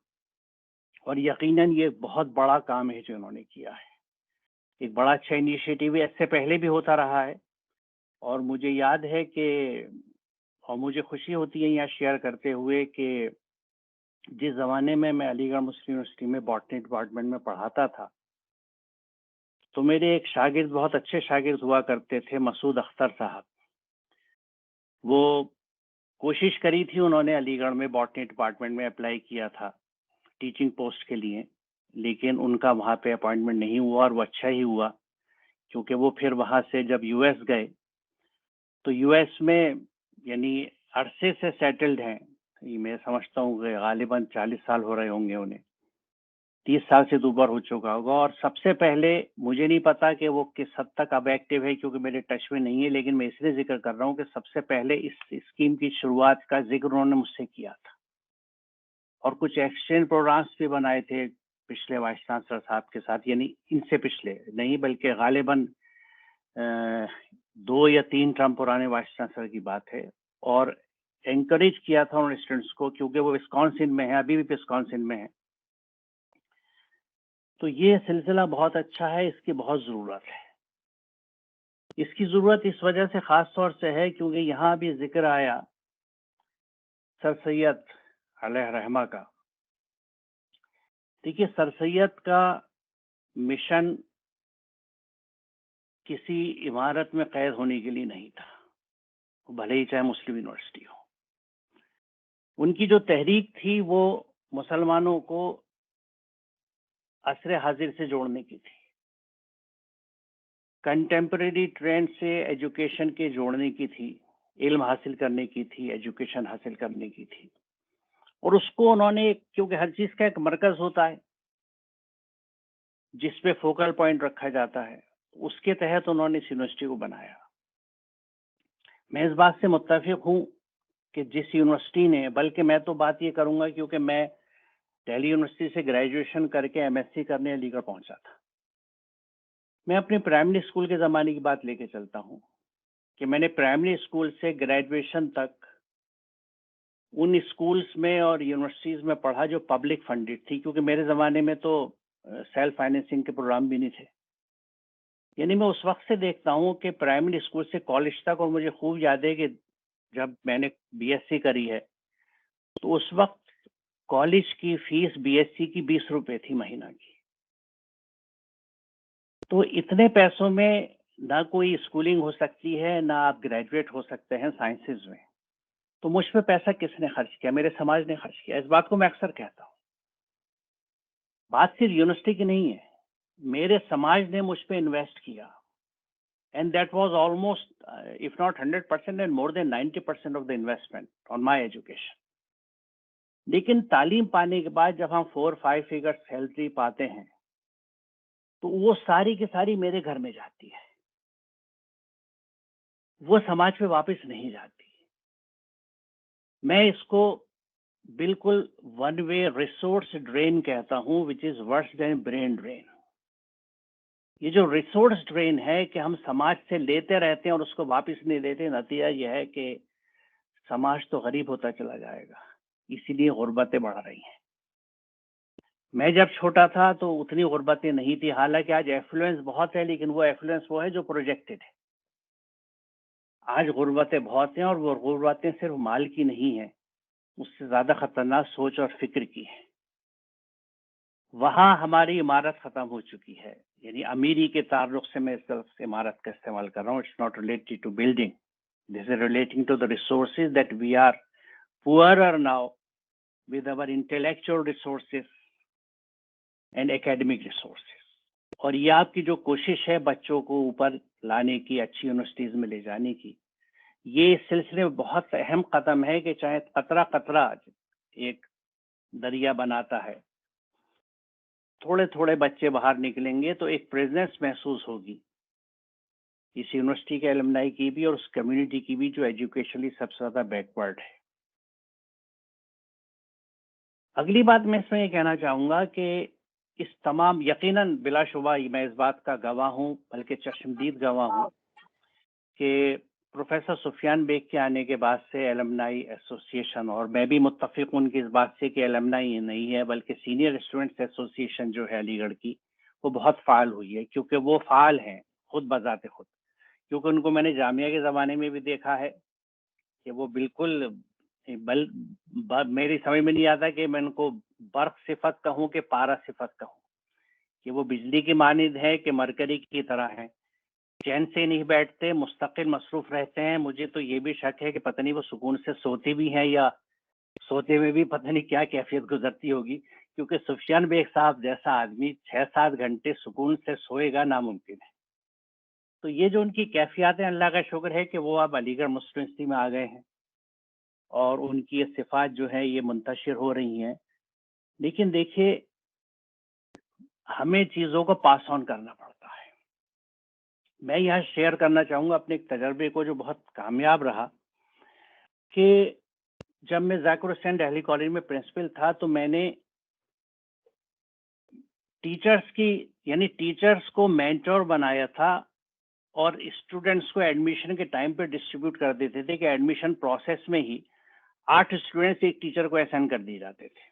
Speaker 7: اور یقیناً یہ بہت بڑا کام ہے جو انہوں نے کیا ہے. ایک بڑا اچھا انیشیٹو ہے، اس سے پہلے بھی ہوتا رہا ہے، اور مجھے یاد ہے کہ، اور مجھے خوشی ہوتی ہے یہاں شیئر کرتے ہوئے کہ جس زمانے میں علی گڑھ مسلم یونیورسٹی میں باٹنی ڈپارٹمنٹ میں پڑھاتا تھا، تو میرے ایک شاگرد، بہت اچھے شاگرد ہوا کرتے تھے، مسعود اختر صاحب. وہ کوشش کری تھی، انہوں نے علی گڑھ میں باٹنی ڈپارٹمنٹ میں اپلائی کیا تھا ٹیچنگ پوسٹ کے لیے، لیکن ان کا وہاں پہ اپوائنٹمنٹ نہیں ہوا، اور وہ اچھا ہی ہوا، کیونکہ وہ پھر وہاں سے جب یو ایس گئے تو یو ایس میں یعنی عرصے سے سیٹلڈ ہیں. میں سمجھتا ہوں کہ غالباً 40 سال ہو رہے ہوں گے انہیں، 30 سال سے اوپر ہو چکا ہوگا. اور سب سے پہلے مجھے نہیں پتا کہ وہ کس حد تک اب ایکٹیو ہے، کیونکہ میرے ٹچ میں نہیں ہے، لیکن میں اس لیے ذکر کر رہا ہوں کہ سب سے پہلے اس اسکیم کی شروعات کا ذکر انہوں نے مجھ سے کیا تھا، اور کچھ ایکسچینج پروگرامس بھی بنائے تھے پچھلے وائس چانسلر صاحب کے ساتھ، یعنی ان سے پچھلے نہیں بلکہ غالباً 2 یا 3 ٹرم پرانے وائس چانسلر کی بات ہے. اور انکریج کیا تھا ان اسٹوڈنٹس کو، کیونکہ وہ وسکونسن میں ہے، ابھی بھی وسکونسن میں ہے. تو یہ سلسلہ بہت اچھا ہے، اس کی بہت ضرورت ہے. اس کی ضرورت اس وجہ سے خاص طور سے ہے کیونکہ یہاں بھی ذکر آیا سر سید علیہ رحمہ کا. دیکھیے، سر سید کا مشن کسی عمارت میں قید ہونے کے لیے نہیں تھا، بھلے ہی چاہے مسلم یونیورسٹی ہو. ان کی جو تحریک تھی وہ مسلمانوں کو عصر حاضر سے جوڑنے کی تھی، کنٹمپریری ٹرینڈ سے ایجوکیشن کے جوڑنے کی تھی، علم حاصل کرنے کی تھی، ایجوکیشن حاصل کرنے کی تھی. اور اس کو انہوں نے، کیونکہ ہر چیز کا ایک مرکز ہوتا ہے جس پہ فوکل پوائنٹ رکھا جاتا ہے، اس کے تحت انہوں نے اس یونیورسٹی کو بنایا. میں اس بات سے متفق ہوں کہ جس یونیورسٹی نے، بلکہ میں تو بات یہ کروں گا کیونکہ میں دہلی یونیورسٹی سے گریجویشن کر کے ایم ایس سی کرنے علی گڑھ پہنچا تھا. میں اپنے پرائمری اسکول کے زمانے کی بات لے کے چلتا ہوں کہ میں نے پرائمری اسکول سے گریجویشن تک ان اسکولز میں اور یونیورسٹیز میں پڑھا جو پبلک فنڈڈ تھی، کیونکہ میرے زمانے میں تو سیلف فائنینسنگ کے پروگرام بھی نہیں تھے. یعنی میں اس وقت سے دیکھتا ہوں کہ پرائمری اسکول سے کالج تک، اور مجھے خوب یاد ہے کہ جب میں نے بی ایس سی کری ہے تو اس وقت کالج کی فیس بی ایس سی کی 20 روپے تھی مہینہ کی. تو اتنے پیسوں میں نہ کوئی اسکولنگ ہو سکتی ہے، نہ آپ گریجویٹ ہو سکتے ہیں سائنسز میں. تو مجھ پہ پیسہ کس نے خرچ کیا؟ میرے سماج نے خرچ کیا. اس بات کو میں اکثر کہتا ہوں. بات صرف یونیورسٹی کی نہیں ہے، میرے سماج نے مجھ پہ انویسٹ کیا. And that was almost, if not 100%, and more than 90% of the investment on my education. لیکن تعلیم پانے کے بعد جب ہم 4-5 فگر سیلری پاتے ہیں تو وہ ساری کی ساری میرے گھر میں جاتی ہے، وہ سماج پہ واپس نہیں جاتی. میں اس کو بالکل ون وے ریسورس ڈرین کہتا ہوں وچ از ورس دین برین ڈرین. یہ جو ریسورس ڈرین ہے کہ ہم سماج سے لیتے رہتے ہیں اور اس کو واپس نہیں دیتے، نتیجہ یہ ہے کہ سماج تو غریب ہوتا چلا جائے گا، اسی لیے غربتیں بڑھ رہی ہیں. میں جب چھوٹا تھا تو اتنی غربتیں نہیں تھی، حالانکہ آج ایفلوئنس بہت ہے، لیکن وہ ایفلوئنس وہ ہے جو پروجیکٹڈ ہے. آج غربتیں بہت ہیں، اور وہ غربتیں صرف مال کی نہیں ہیں، اس سے زیادہ خطرناک سوچ اور فکر کی ہے. وہاں ہماری عمارت ختم ہو چکی ہے، یعنی امیری کے تعلق سے میں اس لفظ عمارت کا استعمال کر رہا ہوں. It's not related to building, this is relating to the resources that we are poorer now with our intellectual resources and academic resources. اور یہ آپ کی جو کوشش ہے بچوں کو اوپر لانے کی، اچھی یونیورسٹیز میں لے جانے کی، یہ اس سلسلے میں بہت اہم قدم ہے کہ چاہے قطرہ قطرہ ایک دریا بناتا ہے، تھوڑے تھوڑے بچے باہر نکلیں گے تو ایک پریزنس محسوس ہوگی اس یونیورسٹی کے المنائی کی بھی اور اس کمیونٹی کی بھی جو ایجوکیشنلی سب سے زیادہ بیکورڈ ہے. اگلی بات میں اس میں یہ کہنا چاہوں گا کہ اس تمام یقیناً بلا شبہ میں اس بات کا گواہ ہوں، بلکہ چشمدید گواہ ہوں کہ پروفیسر سفیان بیگ کے آنے کے بعد سے المنائی ایسوسی ایشن، اور میں بھی متفق ہوں کہ اس بات سے کہ المنائی نہیں ہے بلکہ سینئر اسٹوڈنٹس ایسوسی ایشن جو ہے علی گڑھ کی، وہ بہت فعال ہوئی ہے، کیونکہ وہ فعال ہیں خود بذات خود. کیونکہ ان کو میں نے جامعہ کے زمانے میں بھی دیکھا ہے کہ وہ بالکل میری سمجھ میں نہیں آتا کہ میں ان کو برق صفت کہوں کہ پارا صفت کہوں، کہ وہ بجلی کی مانند ہے کہ مرکری کی طرح ہے، چین سے نہیں بیٹھتے، مستقل مصروف رہتے ہیں. مجھے تو یہ بھی شک ہے کہ پتہ نہیں وہ سکون سے سوتے بھی ہیں یا سوتے میں بھی پتہ نہیں کیا کیفیت گزرتی ہوگی، کیونکہ سفیان بیگ صاحب جیسا آدمی 6-7 گھنٹے سکون سے سوئے گا ناممکن ہے. تو یہ جو ان کی کیفیات ہیں، اللہ کا شکر ہے کہ وہ اب علی گڑھ مسلم یونیورسٹی میں آ گئے ہیں اور ان کی یہ صفات جو ہے یہ منتشر ہو رہی ہیں. لیکن دیکھیے ہمیں چیزوں کو پاس آن کرنا پڑتا ہے. میں یہاں شیئر کرنا چاہوں گا اپنے ایک تجربے کو جو بہت کامیاب رہا، کہ جب میں ذاکر حسین دہلی کالج میں پرنسپل تھا تو میں نے ٹیچرز کو مینٹور بنایا تھا، اور اسٹوڈنٹس کو ایڈمیشن کے ٹائم پہ ڈسٹریبیوٹ کر دیتے تھے کہ ایڈمیشن پروسیس میں ہی 8 اسٹوڈنٹس ایک ٹیچر کو اسائن کر دیے جاتے تھے،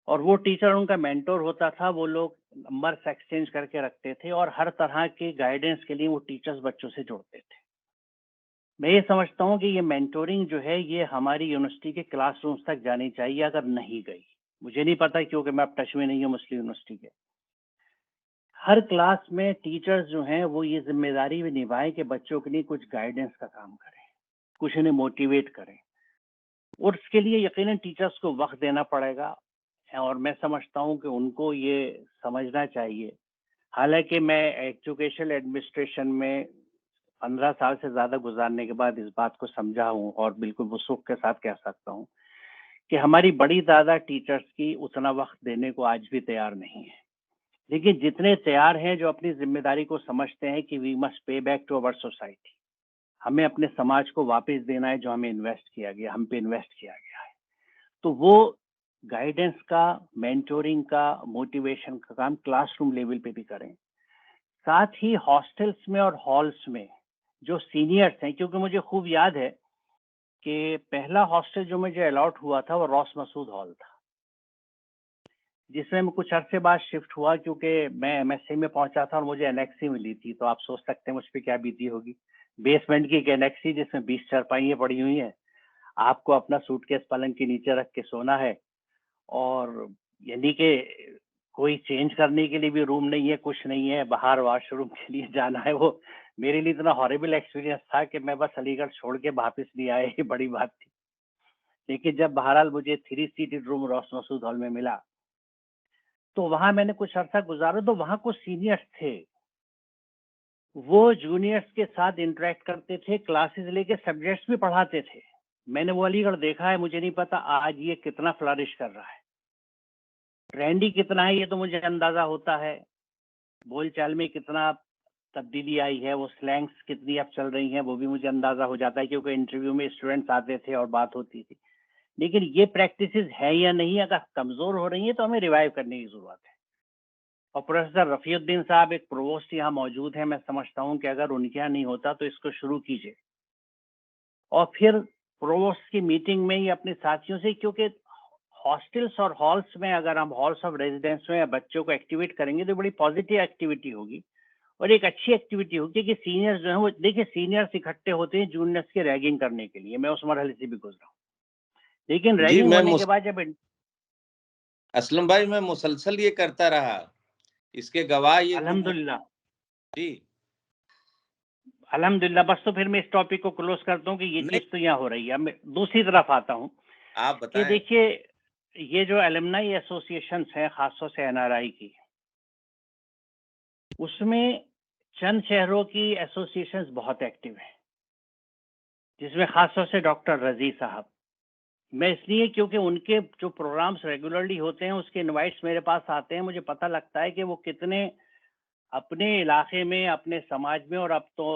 Speaker 7: اور وہ ٹیچر ان کا مینٹور ہوتا تھا. وہ لوگ نمبرس ایکسچینج کر کے رکھتے تھے اور ہر طرح کے گائیڈنس کے لیے وہ ٹیچرز بچوں سے جوڑتے تھے. میں یہ سمجھتا ہوں کہ یہ مینٹورنگ جو ہے یہ ہماری یونیورسٹی کے کلاس رومز تک جانی چاہیے. اگر نہیں گئی، مجھے نہیں پتا کیونکہ میں اب ٹچ میں نہیں ہوں مسلم یونیورسٹی کے، ہر کلاس میں ٹیچرز جو ہیں وہ یہ ذمہ داری بھی نبھائیں کہ بچوں کے لیے کچھ گائیڈنس کا کام کریں، کچھ انہیں موٹیویٹ کریں. اور اس کے لیے یقیناً ٹیچرز کو وقت دینا پڑے گا، اور میں سمجھتا ہوں کہ ان کو یہ سمجھنا چاہیے. حالانکہ میں ایجوکیشن ایڈمنسٹریشن میں 15 سال سے زیادہ گزارنے کے بعد اس بات کو سمجھا ہوں اور بالکل وثوق کے ساتھ کہہ سکتا ہوں کہ ہماری بڑی تعداد ٹیچرز کی اتنا وقت دینے کو آج بھی تیار نہیں ہے. لیکن جتنے تیار ہیں جو اپنی ذمہ داری کو سمجھتے ہیں کہ we must pay back to our society, ہمیں اپنے سماج کو واپس دینا ہے جو ہمیں انویسٹ کیا گیا، ہم پہ انویسٹ کیا گیا ہے، تو وہ گائیڈنس کا، مینٹورنگ کا، موٹیویشن کا کام کلاس روم لیول پہ بھی کریں. ساتھ ہی ہاسٹلس میں اور ہالس میں جو سینئرس ہیں، کیونکہ مجھے خوب یاد ہے کہ پہلا ہاسٹل جو مجھے الاٹ ہوا تھا وہ روس مسعود ہال تھا، جس میں کچھ عرصے بعد شفٹ ہوا کیونکہ میں ایم ایس سی میں پہنچا تھا اور مجھے انیکسی ملی تھی. تو آپ سوچ سکتے ہیں مجھ پہ کیا بیتی ہوگی. بیسمنٹ کی ایک انیکسی جس میں 20 چارپائیاں پڑی ہوئی ہیں، آپ کو اپنا سوٹ کیس پلنگ کے نیچے رکھ کے سونا ہے، اور یعنی کہ کوئی چینج کرنے کے لیے بھی روم نہیں ہے، کچھ نہیں ہے، باہر واش روم کے لیے جانا ہے. وہ میرے لیے اتنا ہارریبل ایکسپیرینس تھا کہ میں بس علی گڑھ چھوڑ کے واپس نہیں آیا، یہ بڑی بات تھی. لیکن جب بہرحال مجھے 3 سیٹڈ روم روس مسعود ہال میں ملا تو وہاں میں نے کچھ عرصہ گزارا. تو وہاں کچھ سینئرس تھے، وہ جونیئرس کے ساتھ انٹریکٹ کرتے تھے، کلاسز لے کے سبجیکٹس بھی پڑھاتے تھے. میں نے وہ علی گڑھ دیکھا ہے، مجھے نہیں پتا آج یہ کتنا فلرش کر رہا ہے، ٹرینڈی کتنا ہے یہ تو مجھے اندازہ ہوتا ہے، بول چال میں کتنا تبدیلی آئی ہے، وہ سلینگس کتنی اب چل رہی ہیں وہ بھی مجھے اندازہ ہو جاتا ہے، کیونکہ انٹرویو میں اسٹوڈنٹس آتے تھے اور بات ہوتی تھی. لیکن یہ پریکٹسز ہے یا نہیں، اگر کمزور ہو رہی ہیں تو ہمیں ریوائیو کرنے کی ضرورت ہے. اور پروفیسر رفیع الدین صاحب ایک پرووسٹ یہاں موجود ہیں، میں سمجھتا ہوں کہ اگر ان کے یہاں نہیں ہوتا تو اس کو شروع کیجیے، اور پھر پرووسٹ کی میٹنگ میں ہی اپنے ساتھیوں سے، کیونکہ ہاسٹلس اور ہالس میں اگر ہم ہالس آف ریزیڈینس میں بچوں کو ایکٹیویٹ کریں گے تو بڑی پازیٹیو ایکٹیویٹی ہوگی اور ایک اچھی ایکٹیویٹی ہوگی کہ سینئرز جو ہیں وہ دیکھیں سینئرس اکٹھے ہوتے ہیں جونیئرس کی ریگنگ کرنے کے لیے. میں اس مرحلے سے بھی گزرا ہوں، لیکن ریگنگ ہونے کے بعد جب
Speaker 1: اسلم بھائی میں مسلسل یہ کرتا رہا، اس کے گواہ یہ
Speaker 7: الحمدللہ
Speaker 1: جی
Speaker 7: الحمدللہ. بس تو پھر میں اس ٹاپک کو کلوز کرتا ہوں کہ یہ
Speaker 1: نہیں،
Speaker 7: چیز تو یہاں ہو رہی ہے. میں دوسری طرف آتا ہوں
Speaker 1: آپ
Speaker 7: کہ
Speaker 1: بتائیں.
Speaker 7: دیکھیے یہ جو ایلمنائی ایسوسیشنس ہیں خاص طور سے این آر آئی کی، اس میں چند شہروں کی ایسوسیشنز بہت ایکٹیو ہیں، جس میں خاص طور سے ڈاکٹر رضی صاحب. میں اس لیے کیونکہ ان کے جو پروگرامز ریگولرلی ہوتے ہیں اس کے انوائٹس میرے پاس آتے ہیں، مجھے پتہ لگتا ہے کہ وہ کتنے اپنے علاقے میں، اپنے سماج میں، اور اب تو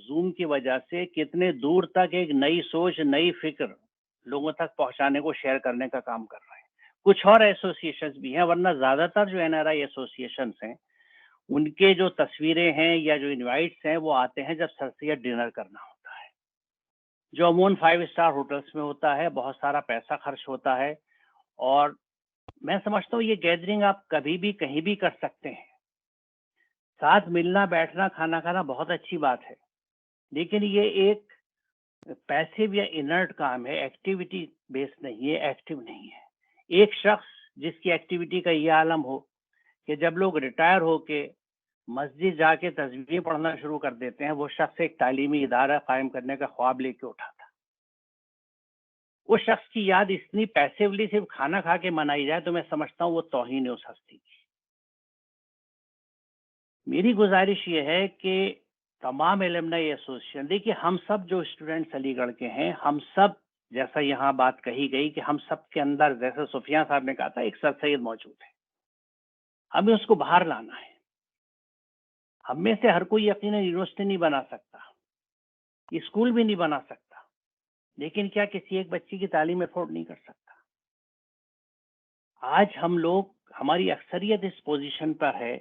Speaker 7: زوم کی وجہ سے کتنے دور تک ایک نئی سوچ، نئی فکر لوگوں تک پہنچانے کو شیئر کرنے کا کام کر رہے ہیں. کچھ اور ایسوسیشنز بھی ہیں، ورنہ زیادہ تر جو این آر آئی ایسوسیشنز ہیں ان کے جو تصویریں ہیں یا جو انوائٹس ہیں وہ آتے ہیں جب سر سید ڈنر کرنا ہوتا ہے، جو عموماً 5 اسٹار ہوٹلس میں ہوتا ہے. بہت سارا پیسہ خرچ ہوتا ہے، اور میں سمجھتا ہوں یہ گیدرنگ آپ کبھی بھی کہیں بھی کر سکتے ہیں. ساتھ ملنا، بیٹھنا، کھانا کھانا بہت اچھی بات ہے، لیکن یہ ایک پیسو یا انرٹ کام ہے، ایکٹیویٹی بیس نہیں ہے، ایکٹیو نہیں ہے. ایک شخص جس کی ایکٹیویٹی کا یہ عالم ہو کہ جب لوگ ریٹائر ہو کے مسجد جا کے تسبیح پڑھنا شروع کر دیتے ہیں، وہ شخص ایک تعلیمی ادارہ قائم کرنے کا خواب لے کے اٹھا تھا. اس شخص کی یاد اتنی پیسیولی صرف کھانا کھا کے منائی جائے تو میں سمجھتا ہوں وہ توہین ہے اس ہستی کی. میری گزارش یہ ہے کہ تمام ایلمنائی ایسوسیشن، دیکھیے ہم سب جو اسٹوڈنٹس علی گڑھ کے ہیں، ہم سب جیسا یہاں بات کہی گئی کہ ہم سب کے اندر، جیسے سفیان صاحب نے کہا تھا، ایک سر سید موجود ہے. ہمیں اس کو باہر لانا ہے. ہم میں سے ہر کوئی یقیناً یونیورسٹی نہیں بنا سکتا، اسکول بھی نہیں بنا سکتا، لیکن کیا کسی ایک بچی کی تعلیم افورڈ نہیں کر سکتا؟ آج ہم لوگ، ہماری اکثریت اس پوزیشن پر ہے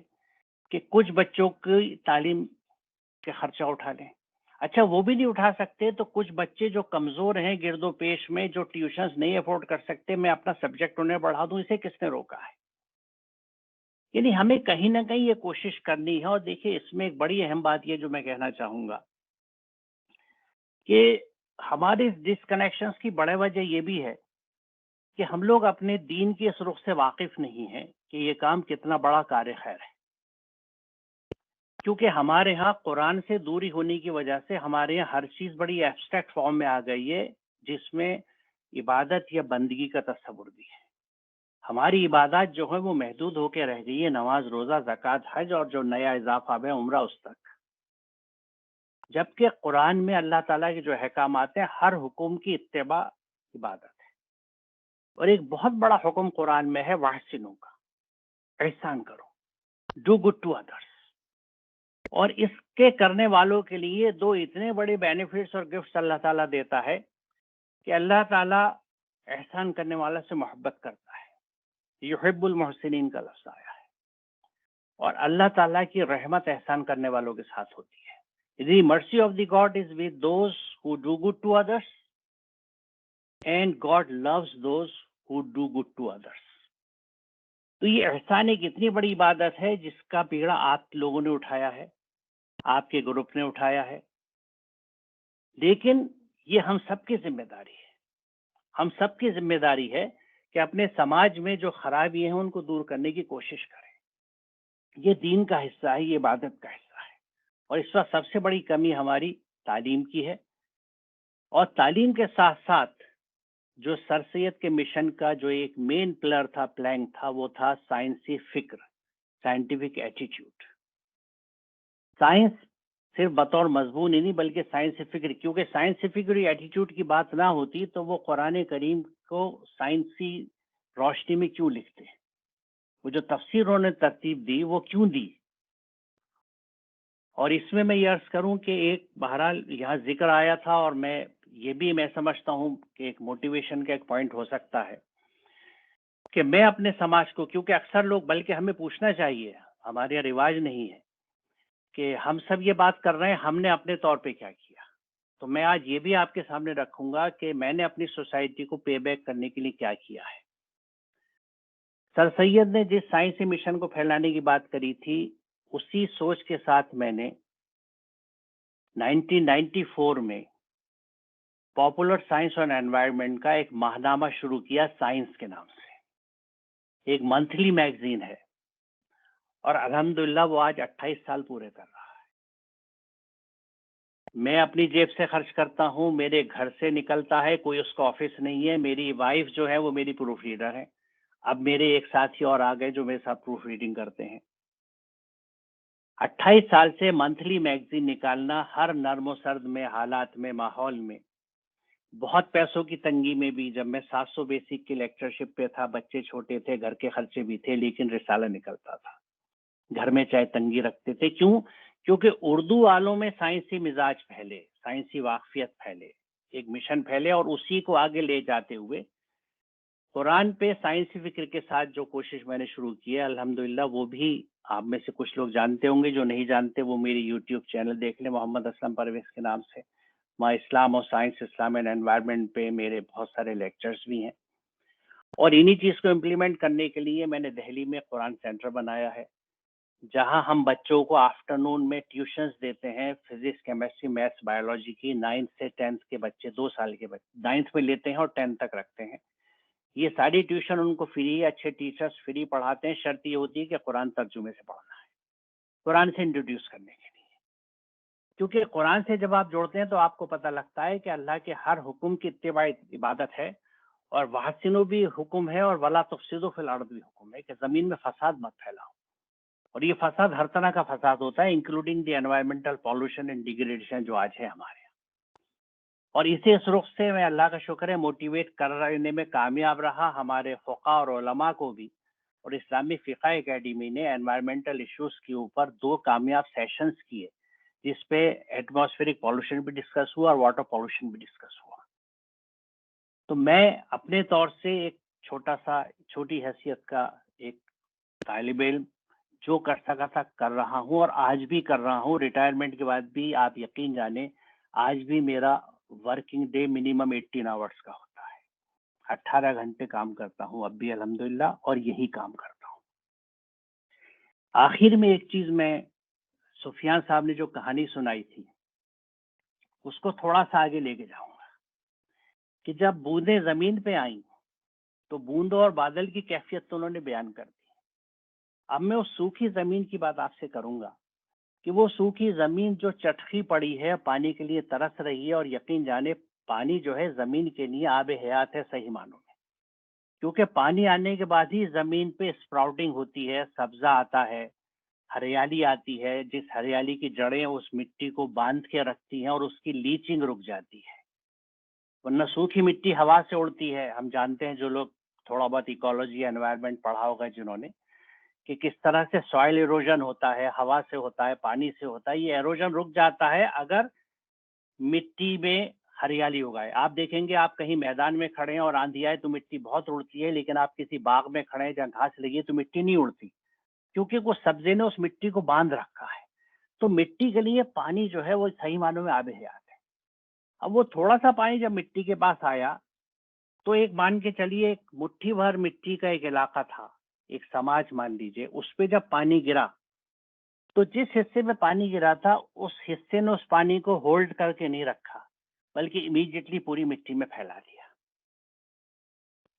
Speaker 7: کہ کچھ بچوں کی تعلیم کے خرچہ اٹھا لیں. اچھا وہ بھی نہیں اٹھا سکتے تو کچھ بچے جو کمزور ہیں گرد و پیش میں، جو ٹیوشنز نہیں افورڈ کر سکتے، میں اپنا سبجیکٹ انہیں بڑھا دوں، اسے کس نے روکا ہے؟ یعنی ہمیں کہیں نہ کہیں یہ کوشش کرنی ہے. اور دیکھیے اس میں ایک بڑی اہم بات یہ جو میں کہنا چاہوں گا کہ ہمارے ڈسکنیکشنز کی بڑی وجہ یہ بھی ہے کہ ہم لوگ اپنے دین کی اس رخ سے واقف نہیں ہیں کہ یہ کام کتنا بڑا کار خیر ہے. کیونکہ ہمارے ہاں قرآن سے دوری ہونے کی وجہ سے ہمارے یہاں ہر چیز بڑی ایبسٹریکٹ فارم میں آ گئی ہے، جس میں عبادت یا بندگی کا تصور بھی ہے. ہماری عبادات جو ہے وہ محدود ہو کے رہ گئی ہے، نماز، روزہ، زکوٰۃ، حج، اور جو نیا اضافہ ہے عمرہ، اس تک. جبکہ قرآن میں اللہ تعالیٰ کے جو احکامات ہیں، ہر حکم کی اتباع عبادت ہے. اور ایک بہت بڑا حکم قرآن میں ہے وَأَحْسِنُوا کا، احسان کرو، ڈو گڈ ٹو ادرس. اور اس کے کرنے والوں کے لیے دو اتنے بڑے بینیفٹس اور گفٹس اللہ تعالیٰ دیتا ہے کہ اللہ تعالیٰ احسان کرنے والا سے محبت کرتا ہے. یحب المحسنین کا لفظ آیا ہے. اور اللہ تعالیٰ کی رحمت احسان کرنے والوں کے ساتھ ہوتی ہے. The mercy of the God is with those who do good to others, and God loves those who do good to others. تو یہ احسان ایک اتنی بڑی عبادت ہے جس کا بیڑا آپ لوگوں نے اٹھایا ہے، آپ کے گروپ نے اٹھایا ہے، لیکن یہ ہم سب کی ذمہ داری ہے. ہم سب کی ذمہ داری ہے کہ اپنے سماج میں جو خرابی ہیں ان کو دور کرنے کی کوشش کریں. یہ دین کا حصہ ہے، یہ عبادت کا حصہ ہے. اور اس وقت سب سے بڑی کمی ہماری تعلیم کی ہے. اور تعلیم کے ساتھ ساتھ جو سر سید کے مشن کا جو ایک مین پلر تھا، پلانک تھا، وہ تھا سائنسی فکر، سائنٹیفک ایٹیٹیوڈ. سائنس صرف بطور مضمون ہی نہیں بلکہ سائنسی فکر، کیونکہ سائنسی فکر ایٹیٹیوڈ کی بات نہ ہوتی تو وہ قرآن کریم کو سائنسی روشنی میں کیوں لکھتے؟ وہ جو تفسیر انہوں نے ترتیب دی وہ کیوں دی؟ اور اس میں یہ عرض کروں کہ ایک بہرحال یہاں ذکر آیا تھا اور میں یہ بھی میں سمجھتا ہوں کہ ایک موٹیویشن کا ایک پوائنٹ ہو سکتا ہے کہ میں اپنے سماج کو، کیونکہ اکثر لوگ، بلکہ ہمیں پوچھنا چاہیے، ہمارے یہاں رواج نہیں ہے کہ ہم سب یہ بات کر رہے ہیں ہم نے اپنے طور پہ کیا کیا. تو میں آج یہ بھی آپ کے سامنے رکھوں گا کہ میں نے اپنی سوسائٹی کو پے بیک کرنے کے لیے کیا کیا ہے. سر سید نے جس سائنسی مشن کو پھیلانے کی بات کری تھی، اسی سوچ کے ساتھ میں نے 1994 میں پاپولر سائنس اور انوائرمنٹ کا ایک ماہنامہ شروع کیا سائنس کے نام سے. ایک منتھلی میگزین ہے اور الحمدللہ وہ آج 28 سال پورے کر رہا ہے. میں اپنی جیب سے خرچ کرتا ہوں، میرے گھر سے نکلتا ہے، کوئی اس کا آفس نہیں ہے. میری وائف جو ہے وہ میری پروف ریڈر ہے. اب میرے ایک ساتھی اور آ گئے جو میرے ساتھ پروف ریڈنگ کرتے ہیں. 28 سال سے منتھلی میگزین نکالنا، ہر نرم و سرد میں، حالات میں، ماحول میں، بہت پیسوں کی تنگی میں بھی. جب میں 700 بیسک کی لیکچرشپ پہ تھا، بچے چھوٹے تھے، گھر کے خرچے بھی تھے، لیکن رسالہ نکلتا تھا. گھر میں چاہے تنگی رکھتے تھے. کیوں؟ کیونکہ اردو والوں میں سائنسی مزاج پھیلے، سائنسی واقفیت پھیلے، ایک مشن پھیلے، اور اسی کو آگے لے جاتے ہوئے قرآن پہ سائنسی فکر کے ساتھ جو کوشش میں نے شروع کی ہے، الحمدللہ وہ بھی آپ میں سے کچھ لوگ جانتے ہوں گے. جو نہیں جانتے وہ میری یوٹیوب چینل دیکھ لیں، محمد اسلم پرویز کے نام سے. وہاں اسلام اور سائنس، اسلام اینڈ انوائرمنٹ پہ میرے بہت سارے لیکچرز بھی ہیں. اور انہی چیز کو امپلیمنٹ کرنے کے لیے میں نے دہلی میں قرآن سینٹر بنایا ہے، جہاں ہم بچوں کو آفٹرنون میں ٹیوشنز دیتے ہیں، فزکس، کیمسٹری، میتھس، بایولوجی کی. 9 سے 10 کے بچے، 2 سال کے بچے 9 میں لیتے ہیں اور 10 تک رکھتے ہیں. یہ ساری ٹیوشن ان کو فری ہے، اچھے ٹیچرز فری پڑھاتے ہیں. شرط یہ ہوتی ہے کہ قرآن ترجمے سے پڑھنا ہے، قرآن سے انٹروڈیوس کرنے کے لیے. کیونکہ قرآن سے جب آپ جوڑتے ہیں تو آپ کو پتہ لگتا ہے کہ اللہ کے ہر حکم کی اتباع عبادت ہے، اور وَأَحْسِنُوا بھی حکم ہے، اور وَلَا تُفْسِدُوا فِي الْأَرْضِ بھی حکم ہے کہ زمین میں فساد مت پھیلاؤ. اور یہ فساد ہر طرح کا فساد ہوتا ہے، including the environmental pollution and degradation جو آج ہے ہمارے یہاں. اور اسی اس رخ سے میں، اللہ کا شکر ہے، موٹیویٹ کرنے میں کامیاب رہا. ہمارے فقہاء اور علماء کو بھی. اور اسلامی فقہ اکیڈمی نے انوائرمنٹل ایشوز کے اوپر 2 کامیاب سیشنز کیے، جس پہ ایٹماسفیرک پالوشن بھی ڈسکس ہوا اور واٹر پالوشن بھی ڈسکس ہوا. تو میں اپنے طور سے ایک چھوٹی حیثیت کا ایک طالب علم جو کر سکا تھا کر رہا ہوں، اور آج بھی کر رہا ہوں. ریٹائرمنٹ کے بعد بھی آپ یقین جانیں آج بھی میرا ورکنگ ڈے منیمم 18 آورس کا ہوتا ہے. 18 گھنٹے کام کرتا ہوں اب بھی الحمدللہ، اور یہی کام کرتا ہوں. آخر میں ایک چیز، میں سفیان صاحب نے جو کہانی سنائی تھی اس کو تھوڑا سا آگے لے کے جاؤں گا کہ جب بوندیں زمین پہ آئیں تو بوندوں اور بادل کی کیفیت تو انہوں نے بیان کر دی. اب میں اس سوکھی زمین کی بات آپ سے کروں گا کہ وہ سوکھی زمین جو چٹخی پڑی ہے، پانی کے لیے ترس رہی ہے. اور یقین جانے پانی جو ہے زمین کے لیے آب حیات ہے صحیح معنوں میں، کیونکہ پانی آنے کے بعد ہی زمین پہ اسپراؤٹنگ ہوتی ہے، سبزہ آتا ہے، ہریالی آتی ہے، جس ہریالی کی جڑیں اس مٹی کو باندھ کے رکھتی ہیں اور اس کی لیچنگ رک جاتی ہے. ورنہ سوکھی مٹی ہوا سے اڑتی ہے. ہم جانتے ہیں جو لوگ تھوڑا بہت ایکولوجی انوائرمنٹ پڑھا ہوگا جنہوں نے، کہ کس طرح سے سوائل ایروجن ہوتا ہے، ہوا سے ہوتا ہے، پانی سے ہوتا ہے. یہ ایروجن رک جاتا ہے اگر مٹی میں ہریالی اگائے. آپ دیکھیں گے آپ کہیں میدان میں کھڑے ہیں اور آندھی آئے تو مٹی بہت اڑتی ہے، لیکن آپ کسی باغ میں کھڑے ہیں جہاں گھاس لگی ہے تو مٹی نہیں اڑتی، کیونکہ وہ سبزے نے اس مٹی کو باندھ رکھا ہے. تو مٹی کے لیے پانی جو ہے وہ صحیح معنوں میں آب حیات ہے. اب وہ تھوڑا سا پانی جب مٹی کے پاس آیا تو ایک مان کے چلیے ایک مٹھی بھر مٹی کا ایک علاقہ تھا، ایک سماج مان لیجئے. اس پہ جب پانی گرا تو جس حصے میں پانی گرا تھا اس حصے نے اس پانی کو ہولڈ کر کے نہیں رکھا، بلکہ امیڈیٹلی پوری مٹی میں پھیلا دیا.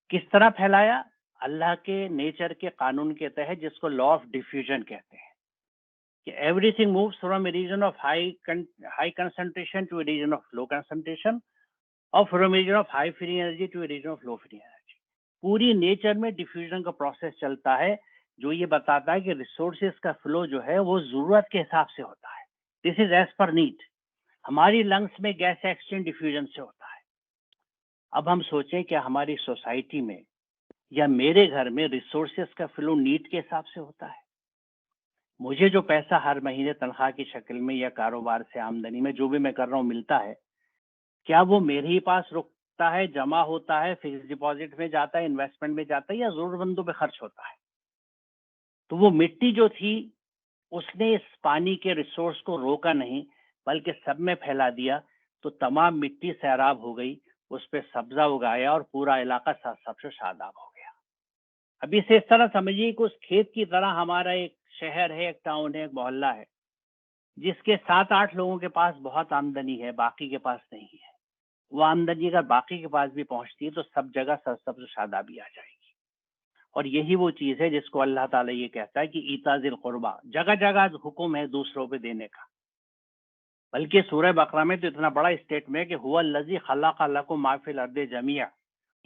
Speaker 7: کس طرح پھیلایا؟ اللہ کے نیچر کے قانون کے تحت، جس کو لا آف ڈیفیوژن کہتے ہیں، کہ everything moves from a region of high concentration to a region of low concentration, اور from region of high free energy to a region of low free energy. پوری nature میں diffusion کا process چلتا ہے، جو یہ بتاتا ہے کہ ریسورسز کا فلو جو ہے وہ ضرورت کے حساب سے ہوتا ہے. This is as per need. ہماری لنگس میں گیس ایکسچینج ڈیفیوژن سے ہوتا ہے. اب ہم سوچیں کہ ہماری سوسائٹی میں یا میرے گھر میں ریسورسز کا فلو نیڈ کے حساب سے ہوتا ہے. مجھے جو پیسہ ہر مہینے تنخواہ کی شکل میں یا کاروبار سے آمدنی میں جو بھی میں کر رہا ہوں ملتا ہے، کیا وہ میرے ہی پاس رکتا ہے، جمع ہوتا ہے، فکس ڈپازٹ میں جاتا ہے، انویسٹمنٹ میں جاتا ہے، یا ضرورت مندوں پہ خرچ ہوتا ہے؟ تو وہ مٹی جو تھی اس نے اس پانی کے ریسورس کو روکا نہیں بلکہ سب میں پھیلا دیا، تو تمام مٹی سیراب ہو گئی، اس پہ سبزہ اگایا اور پورا علاقہ سب سے شاداب ہو گیا۔ ابھی سے اس طرح سمجھیے کہ اس کھیت کی طرح ہمارا ایک شہر ہے، ایک ٹاؤن ہے، ایک محلہ ہے، جس کے 7-8 لوگوں کے پاس بہت آمدنی ہے، باقی کے پاس نہیں ہے۔ وہ آمدنی اگر باقی کے پاس بھی پہنچتی ہے تو سب جگہ سب سے شادابی آ جائے گی۔ اور یہی وہ چیز ہے جس کو اللہ تعالیٰ یہ کہتا ہے کہ ایتاء ذی القربیٰ، جگہ جگہ حکم ہے دوسروں پہ دینے کا۔ بلکہ سورہ بقرہ میں تو اتنا بڑا اسٹیٹمنٹ ہے کہ هو الذی خلق لکم ما فی الارض جمیعا،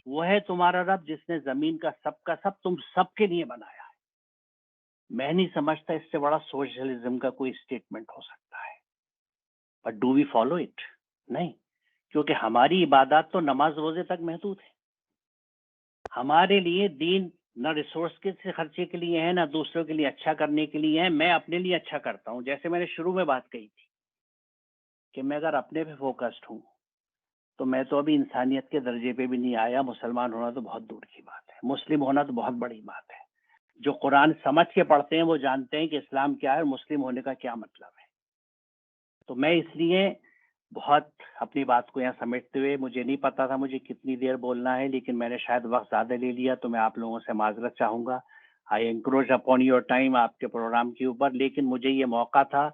Speaker 7: وہ ہے تمہارا رب جس نے زمین کا سب تم سب کے لیے بنایا ہے۔ میں نہیں سمجھتا اس سے بڑا سوشلزم کا کوئی اسٹیٹمنٹ ہو سکتا ہے۔ But do we follow it? نہیں، کیونکہ ہماری عبادات تو نماز روزے تک محدود ہے۔ ہمارے لیے دین نہ ریسورس کے خرچے کے لیے ہے، نہ دوسروں کے لیے اچھا کرنے کے لیے ہے۔ میں اپنے لیے اچھا کرتا ہوں، جیسے میں نے شروع میں بات کہی تھی کہ میں اگر اپنے پہ فوکسڈ ہوں تو میں تو ابھی انسانیت کے درجے پہ بھی نہیں آیا۔ مسلمان ہونا تو بہت دور کی بات ہے، مسلم ہونا تو بہت بڑی بات ہے۔ جو قرآن سمجھ کے پڑھتے ہیں وہ جانتے ہیں کہ اسلام کیا ہے اور مسلم ہونے کا کیا مطلب ہے۔ تو میں اس لیے بہت اپنی بات کو یہاں سمیٹتے ہوئے، مجھے نہیں پتا تھا مجھے کتنی دیر بولنا ہے، لیکن میں نے شاید وقت زیادہ لے لیا، تو میں آپ لوگوں سے معذرت چاہوں گا۔ آئی انکروچ اپون یور ٹائم آپ کے پروگرام کے اوپر، لیکن مجھے یہ موقع تھا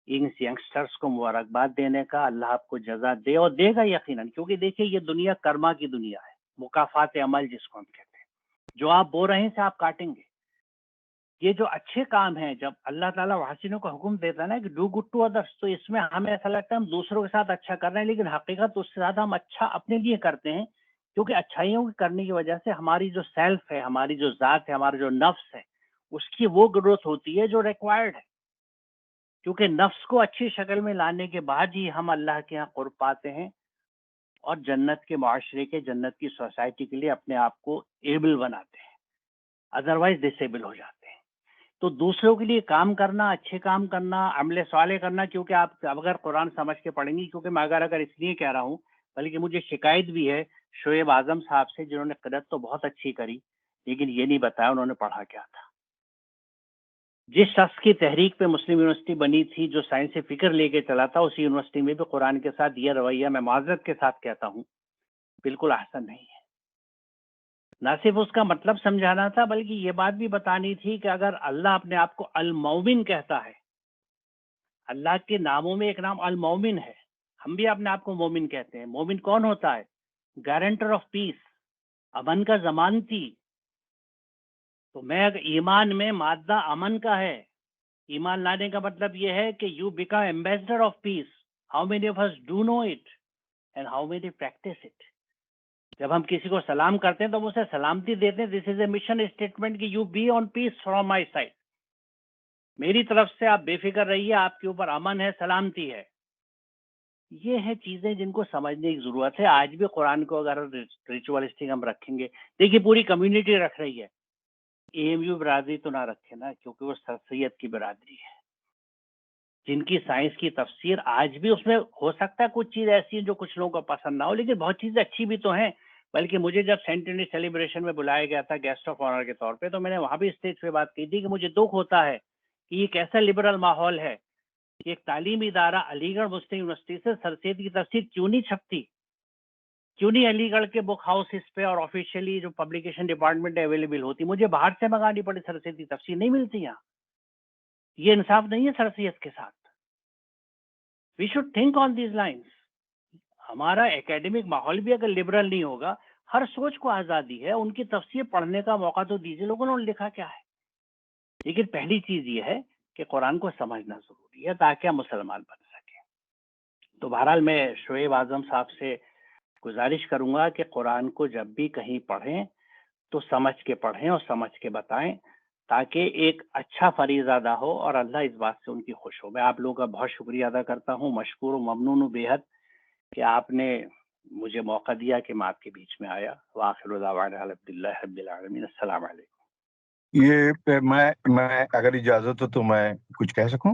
Speaker 7: ان ینگسٹرس کو مبارکباد دینے کا۔ اللہ آپ کو جزا دے اور دے گا یقیناً، کیونکہ دیکھیے یہ دنیا کرما کی دنیا ہے، مکافات عمل جس کو ہم کہتے ہیں۔ جو آپ بو رہے ہیں سے آپ کاٹیں گے۔ یہ جو اچھے کام ہیں، جب اللہ تعالیٰ وحسنوں کا حکم دیتا ہے نا کہ ڈو گڈ ٹو ادرس، تو اس میں ہمیں ایسا لگتا ہے ہم دوسروں کے ساتھ اچھا کر رہے ہیں، لیکن حقیقت اس سے زیادہ ہم اچھا اپنے لیے کرتے ہیں، کیونکہ اچھائیوں کے کرنے کی وجہ سے ہماری جو سیلف ہے، ہماری جو ذات ہے، ہمارا جو نفس ہے، اس کی وہ گروتھ ہوتی ہے جو ریکوائرڈ ہے۔ کیونکہ نفس کو اچھی شکل میں لانے کے بعد ہی ہم اللہ کے ہاں قرب پاتے ہیں اور جنت کے معاشرے کے، جنت کی سوسائٹی کے لیے اپنے آپ کو ایبل بناتے ہیں، ادروائز ڈسیبل ہو جاتے ہیں۔ تو دوسروں کے لیے کام کرنا، اچھے کام کرنا، عمل صالح کرنا، کیونکہ آپ اگر قرآن سمجھ کے پڑھیں گی، کیونکہ میں اگر اس لیے کہہ رہا ہوں، بلکہ مجھے شکایت بھی ہے شعیب اعظم صاحب سے، جنہوں نے قرأت تو بہت اچھی کری لیکن یہ نہیں بتایا انہوں نے پڑھا کیا تھا۔ جس شخص کی تحریک پہ مسلم یونیورسٹی بنی تھی، جو سائنسی فکر لے کے چلا تھا، اسی یونیورسٹی میں بھی قرآن کے ساتھ یہ رویہ، میں معذرت کے ساتھ کہتا ہوں، بالکل احسن نہیں ہے۔ نہ صرف اس کا مطلب سمجھانا تھا، بلکہ یہ بات بھی بتانی تھی کہ اگر اللہ اپنے آپ کو المومن کہتا ہے، اللہ کے ناموں میں ایک نام المومن ہے، ہم بھی اپنے آپ کو مومن کہتے ہیں۔ مومن کون ہوتا ہے؟ گارنٹر آف پیس، امن کا ضمانتی۔ تو میں اگر ایمان میں مادہ امن کا ہے، ایمان لانے کا مطلب یہ ہے کہ you become ambassador of peace. How many of us do know it and how many practice it? جب ہم کسی کو سلام کرتے ہیں تو ہم اسے سلامتی دیتے ہیں، this is a mission statement کہ you be on peace from my side, میری طرف سے آپ بے فکر رہیے، آپ کے اوپر امن ہے، سلامتی ہے۔ یہ ہیں چیزیں جن کو سمجھنے کی ضرورت ہے۔ آج بھی قرآن کو اگر ریچوالسٹک ہم رکھیں گے، دیکھیے پوری کمیونٹی رکھ رہی ہے، اے ایم یو برادری تو نہ رکھے نا، کیونکہ وہ سر سید کی برادری ہے، جن کی سائنس کی تفسیر آج بھی اس میں ہو سکتا ہے کچھ چیز ایسی ہیں جو کچھ لوگوں کو پسند نہ ہو، لیکن بہت چیزیں اچھی بھی تو ہیں۔ بلکہ مجھے جب سینٹنری سیلیبریشن میں بلایا گیا تھا گیسٹ آف آنر کے طور پہ، تو میں نے وہاں بھی اسٹیج پہ بات کی تھی کہ مجھے دکھ ہوتا ہے کہ یہ کیسا لبرل ماحول ہے کہ ایک تعلیمی ادارہ علی گڑھ مسلم یونیورسٹی سے سر سید کی تفسیر کیوں نہیں چھپتی، کیوں نہیں علی گڑھ کے بک ہاؤسز پہ اور آفیشیلی جو پبلیکیشن ڈپارٹمنٹ اویلیبل ہوتی، مجھے باہر سے منگانی پڑی، سر سید کی تفسیر نہیں ملتی یہاں۔ یہ انصاف نہیں ہے سر سید کے ساتھ۔ We should think on these lines. ہمارا اکیڈمک ماحول بھی اگر لبرل نہیں ہوگا، ہر سوچ کو آزادی ہے، ان کی تفسیر پڑھنے کا موقع تو دیجیے، لوگوں نے لکھا کیا ہے۔ لیکن پہلی چیز یہ ہے کہ قرآن کو سمجھنا ضروری ہے تاکہ ہم مسلمان بن سکیں۔ تو بہرحال میں شعیب اعظم صاحب سے گزارش کروں گا کہ قرآن کو جب بھی کہیں پڑھیں تو سمجھ کے پڑھیں اور سمجھ کے بتائیں، تاکہ ایک اچھا فریضہ ادا ہو اور اللہ اس بات سے ان کی خوش ہو۔ میں آپ لوگوں کا بہت شکریہ ادا کرتا ہوں، مشکور و ممنون ہوں بے حد کہ آپ نے مجھے موقع دیا کہ میں آپ کے بیچ میں آیا۔ وآخر دعوانا الحمدللہ رب العالمین۔ السلام علیکم۔
Speaker 2: یہ میں اگر اجازت ہو تو میں کچھ کہہ سکوں؟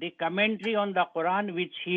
Speaker 7: The commentary on the Quran which he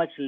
Speaker 7: much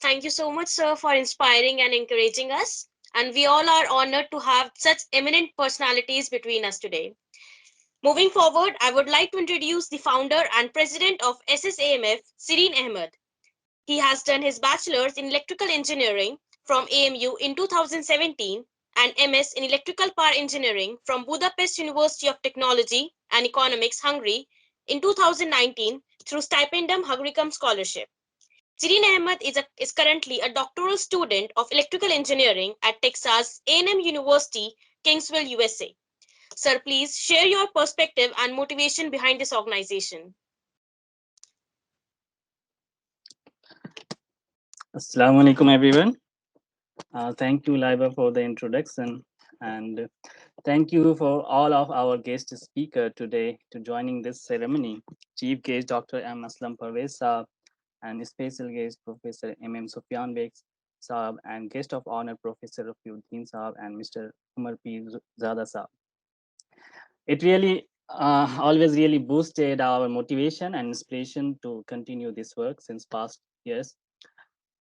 Speaker 6: Thank you so much, sir, for inspiring and encouraging us. And we all are honored to have such eminent personalities between us today. Moving forward, I would like to introduce the founder and president of SSAMF, Sireen Ahmed. He has done his bachelor's in electrical engineering from AMU in 2017 and MS in electrical power engineering from Budapest University of Technology and Economics, Hungary in 2019 through Stipendum Hagricum Scholarship. Sireen Ahmed is currently a doctoral student of electrical engineering at Texas A&M University, Kingsville, USA. Sir, please share your perspective and motivation behind this organization.
Speaker 8: Assalamu alaikum, everyone. Thank you, Laiba, for the introduction, and thank you for all of our guest speaker today to joining this ceremony. Chief guest Dr. M. Aslam Parvez Saab, and special guest Professor M. Sufyan Beg Saab, and guest of honor Professor Rafiuddin Saab and Mr. Umar P. Zada Saab. It really always really boosted our motivation and inspiration to continue this work since past years.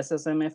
Speaker 8: SSMF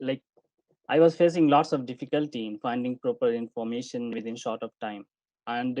Speaker 8: like I was facing lots of difficulty in finding proper information within short of time, and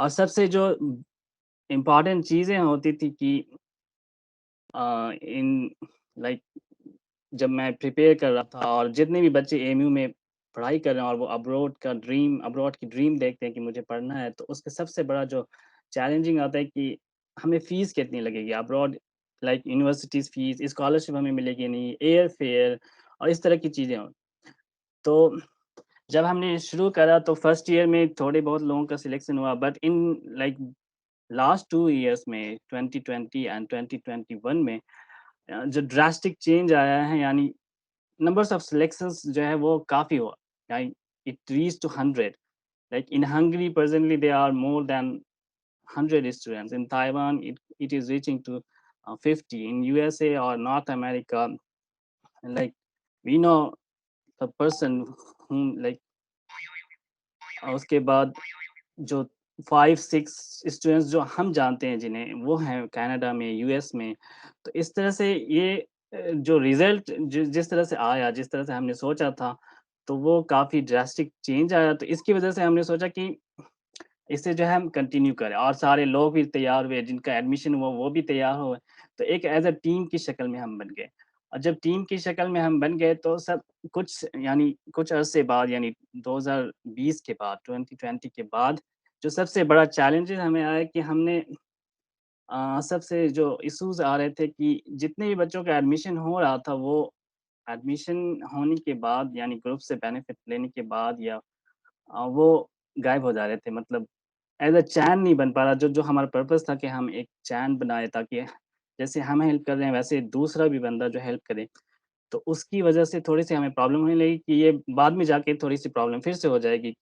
Speaker 8: اور سب سے جو important چیزیں ہوتی تھی کہ in like جب میں prepare کر رہا تھا اور جتنے بھی بچے ایم یو میں پڑھائی کر رہے ہیں اور وہ ابروڈ کی ڈریم دیکھتے ہیں کہ مجھے پڑھنا ہے، تو اس کا سب سے بڑا جو چیلنجنگ آتا ہے کہ ہمیں فیس کتنی لگے گی abroad, like universities fees, scholarship ہمیں ملے گی نہیں، ایئر فیئر اور اس طرح کی چیزیں ہوں۔ تو جب ہم نے شروع کرا تو فرسٹ ایئر میں تھوڑے بہت لوگوں کا سلیکشن ہوا، but in like last 2 years میں 2020 اینڈ 2021 میں جو ڈراسٹک چینج آیا ہے، یعنی نمبرس آف سلیکشنز جو ہے وہ کافی ہوا، یعنی it reach to 100. Like in Hungary, presently there are more than 100 students. In Taiwan, it is reaching to 50. In USA or North America, like we know the person whom like اس کے بعد جو 5-6 students جو ہم جانتے ہیں جنہیں، وہ ہیں کینیڈا میں، یو ایس میں۔ تو اس طرح سے یہ جو ریزلٹ جس طرح سے آیا، جس طرح سے ہم نے سوچا تھا، تو وہ کافی ڈراسٹک چینج آیا۔ تو اس کی وجہ سے ہم نے سوچا کہ اس سے جو ہے ہم کنٹینیو کریں، اور سارے لوگ بھی تیار ہوئے، جن کا ایڈمیشن ہوا وہ بھی تیار ہوئے، تو ایک ایز اے ٹیم کی شکل میں ہم بن گئے۔ اور جب ٹیم کی شکل میں ہم بن گئے تو سب کچھ عرصے بعد، یعنی 2020 کے بعد، 2020 کے بعد جو سب سے بڑا چیلنج ہمیں آیا کہ ہم نے سب سے جو ایشوز آ رہے تھے کہ جتنے بھی بچوں کا ایڈمیشن ہو رہا تھا، وہ ایڈمیشن ہونے کے بعد، یعنی گروپ سے بینیفٹ لینے کے بعد، یا وہ غائب ہو جا رہے تھے، مطلب ایز اے چین نہیں بن پا رہا، جو ہمارا پرپز تھا کہ ہم ایک چین بنائے تاکہ جیسے ہم ہیلپ کر رہے ہیں ویسے دوسرا بھی بندہ جو ہیلپ کرے۔ تو اس کی وجہ سے تھوڑی سی ہمیں پرابلم ہونے لگی کہ یہ بعد میں جا کے تھوڑی سی پرابلم پھر سے ہو جائے گی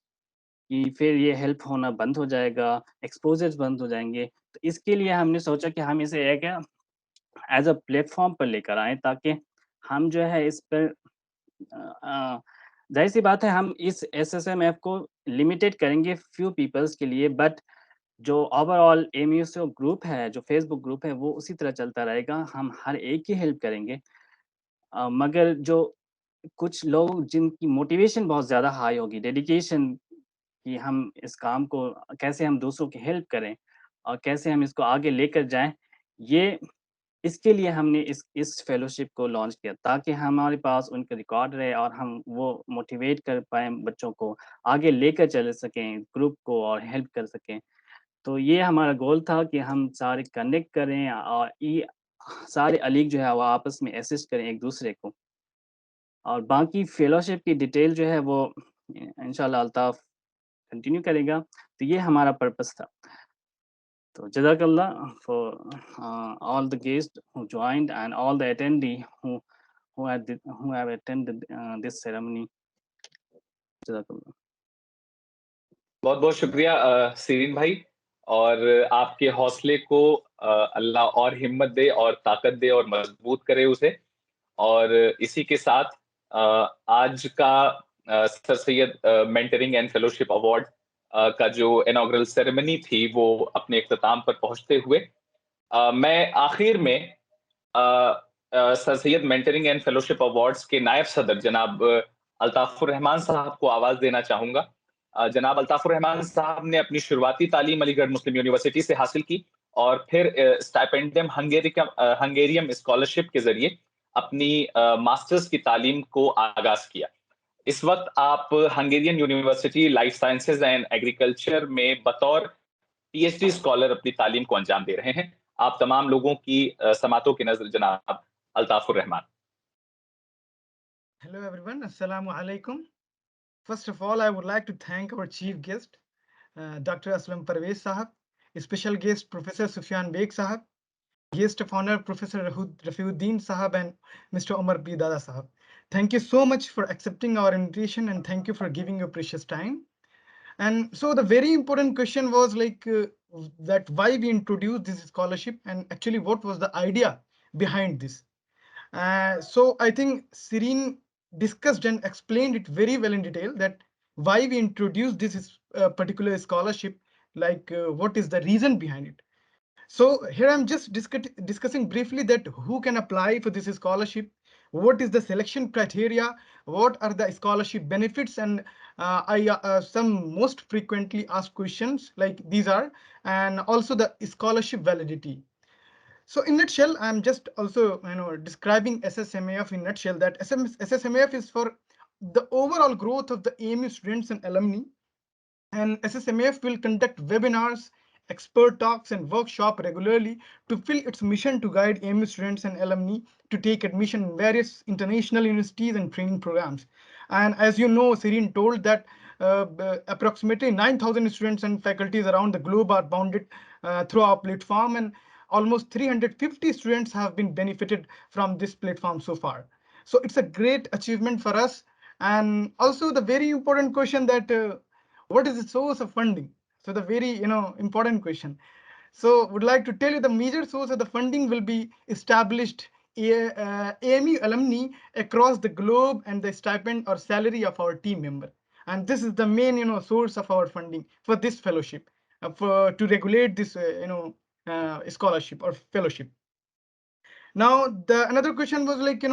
Speaker 8: کہ پھر یہ ہیلپ ہونا بند ہو جائے گا، ایکسپوجر بند ہو جائیں گے۔ تو اس کے لیے ہم نے سوچا کہ ہم اسے ایک ایز اے پلیٹ فارم پر لے کر آئیں، تاکہ ہم جو ہے اس پر ظاہر سی بات ہے ہم اس SSMF کو لمیٹیڈ کریں گے فیو پیپلز کے لیے، بٹ جو اوور آل AMUSO گروپ ہے، جو فیس بک گروپ ہے، وہ اسی طرح چلتا رہے گا، ہم ہر ایک کی ہیلپ کریں گے۔ مگر جو کچھ لوگ جن کی موٹیویشن بہت زیادہ ہائی ہوگی، ڈیڈیکیشن، کہ ہم اس کام کو کیسے ہم دوسروں کی ہیلپ کریں اور کیسے ہم اس کو آگے لے کر جائیں، اس کے لیے ہم نے اس فیلوشپ کو لانچ کیا، تاکہ ہمارے پاس ان کا ریکارڈ رہے اور ہم وہ موٹیویٹ کر پائیں بچوں کو، آگے لے کر چل سکیں گروپ کو اور ہیلپ کر سکیں۔ تو یہ ہمارا گول تھا کہ ہم سارے کنیکٹ کریں اور سارے علیگ جو ہے وہ آپس میں اسسٹ کریں ایک دوسرے کو، اور باقی فیلوشپ کی ڈیٹیل جو ہے وہ انشاءاللہ الطاف کنٹینیو کرے گا۔ تو یہ ہمارا پرپس تھا۔ تو جزاک اللہ for all the guests who joined and all the attendee who have attended this ceremony. جزاک اللہ۔
Speaker 4: بہت بہت شکریہ سیرین بھائی، اور آپ کے حوصلے کو اللہ اور ہمت دے اور طاقت دے اور مضبوط کرے اسے۔ اور اسی کے ساتھ آج کا سر سید مینٹرنگ اینڈ فیلوشپ ایوارڈ کا جو انوگرل سیریمنی تھی وہ اپنے اختتام پر پہنچتے ہوئے میں آخر میں سر سید مینٹرنگ اینڈ فیلوشپ ایوارڈز کے نائب صدر جناب الطاف الرحمان صاحب کو آواز دینا چاہوں گا۔ جناب الطاف الرحمان صاحب نے اپنی شروعاتی تعلیم علی گڑھ مسلم یونیورسٹی سے حاصل کی اور پھر اسٹائپینڈیم ہنگیریم اسکالرشپ کے ذریعے اپنی ماسٹرز کی تعلیم کو آغاز کیا۔ اس وقت آپ Hungarian university life sciences and agriculture میں بطور PhD اسکالر اپنی تعلیم کو انجام دے رہے ہیں۔ آپ تمام لوگوں کی سماعتوں کی نظر جناب الطاف الرحمان۔
Speaker 9: Hello everyone, Assalamu alaikum. First of all, I would like to thank our chief guest, Dr. Aslam Parvez Sahab, special guest Professor Sufyan Beg Sahab, guest of honor Professor Rafiuddin Sahab and Mr. Omar P. Dada Sahab. Thank you so much for accepting our invitation and thank you for giving your precious time. And so the very important question was like that why we introduced this scholarship and actually what was the idea behind this. So I think Sireen discussed and explained it very well in detail that why we introduced this particular scholarship, like what is the reason behind it. So here I'm just discussing briefly that who can apply for this scholarship, what is the selection criteria, what are the scholarship benefits, and some most frequently asked questions like these are, and also the scholarship validity. So in nutshell, I'm just also describing SSMAF in nutshell, that SSMAF is for the overall growth of the AMU students and alumni, and SSMAF will conduct webinars, expert talks, and workshop regularly to fill its mission to guide AMU students and alumni to take admission in various international universities and training programs. And as you know, Serene told that approximately 9,000 students and faculties around the globe are bounded through our platform, and almost 350 students have been benefited from this platform so far. So it's a great achievement for us. And also the very important question that what is the source of funding? So the very important question. So would like to tell you the major source of the funding will be established AMU alumni across the globe and the stipend or salary of our team member. And this is the main source of our funding for this fellowship, to regulate this scholarship or fellowship. Now, the another question was like,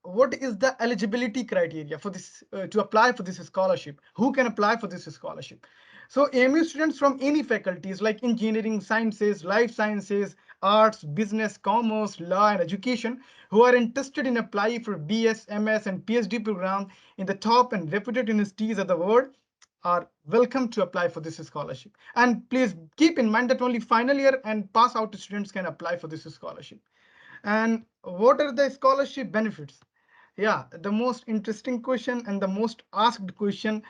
Speaker 9: what is the eligibility criteria for this to apply for this scholarship? Who can apply for this scholarship? So AMU students from any faculties like engineering, sciences, life sciences, arts, business, commerce, law, and education who are interested in applying for BS, MS, and PhD program in the top and reputed universities of the world are welcome to apply for this scholarship. And please keep in mind that only final year and pass out students can apply for this scholarship. And what are the scholarship benefits? Yeah, the most interesting question and the most asked question.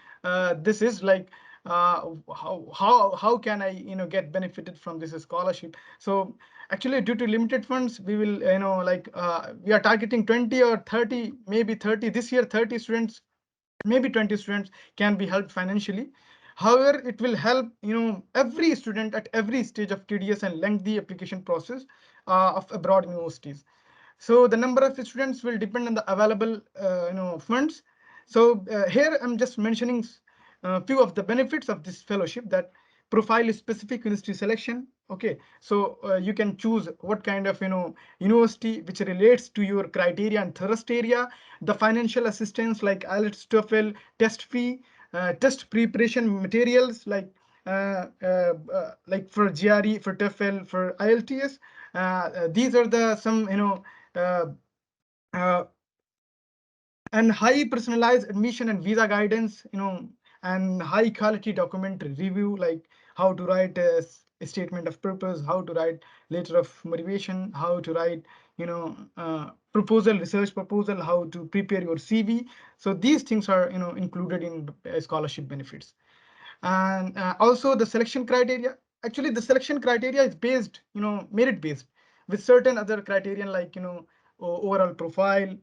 Speaker 9: This is like, how can I get benefited from this scholarship? So actually, due to limited funds, we will we are targeting 20 or 30, maybe 30 this year. 30 students, maybe 20 students can be helped financially. However, it will help every student at every stage of tedious and lengthy application process of abroad universities. So the number of students will depend on the available funds. So here I'm just mentioning a few of the benefits of this fellowship, that profile specific university selection. Okay, so you can choose what kind of university which relates to your criteria and thrust area. The financial assistance like IELTS, TOEFL, test fee, test preparation materials like for GRE, for TOEFL, for IELTS. These are the some uh, uh, and high personalized admission and visa guidance, and high quality document review, like how to write a statement of purpose, how to write letter of motivation, how to write proposal, research proposal, how to prepare your CV. So these things are included in scholarship benefits. And also the selection criteria. Actually, the selection criteria is based, merit based, with certain other criterion like overall profile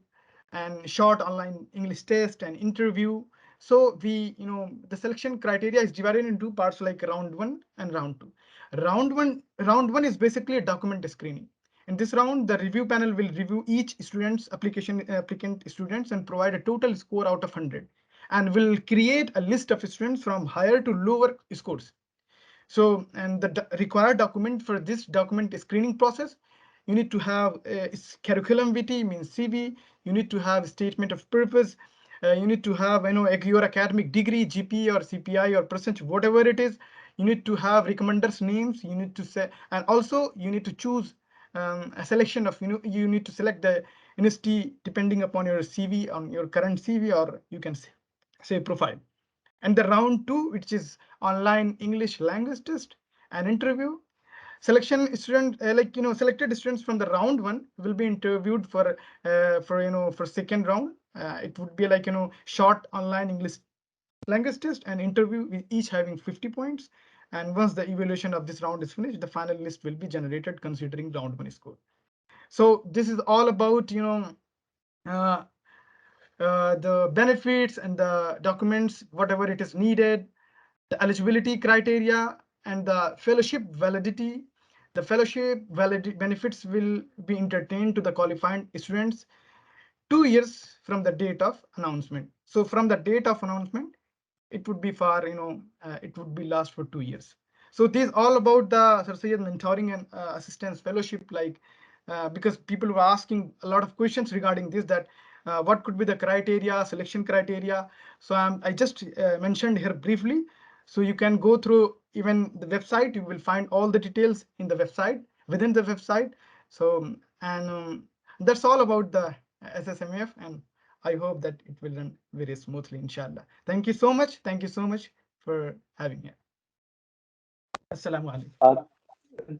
Speaker 9: and short online English test and interview. So the selection criteria is divided in two parts, like round one and round two. Round one is basically a document screening. In this round, the review panel will review each applicant students and provide a total score out of 100, and will create a list of students from higher to lower scores. So, and the required document for this document screening process, you need to have curriculum vitae, means CV. You need to have statement of purpose. You need to have your academic degree, GPA or CPI or percentage, whatever it is. You need to have recommenders names. You need to say, and also you need to choose a selection of you need to select the university depending upon your CV, on your current CV, or you can say profile. And the round two, which is online English language test and interview. Selected students from the round one will be interviewed for second round. It would be like short online English language test and interview, with each having 50 points. And once the evaluation of this round is finished, the final list will be generated considering round one score. So this is all about uh, the benefits and the documents, whatever it is needed, the eligibility criteria, and the fellowship validity. The fellowship benefits will be entertained to the qualifying students 2 years from the date of announcement. So from the date of announcement, it would be it would be last for 2 years. So this is all about the Sir Syed Mentoring and Assistance Fellowship. Like because people were asking a lot of questions regarding this, that what could be the criteria, selection criteria. So I just mentioned here briefly. So you can go through even the website. You will find all the details in the website, within the website. So, and that's all about the SSMF, and I hope that it will run very smoothly, inshallah. Thank you so much. Thank you so much for having me. Assalamu alaikum.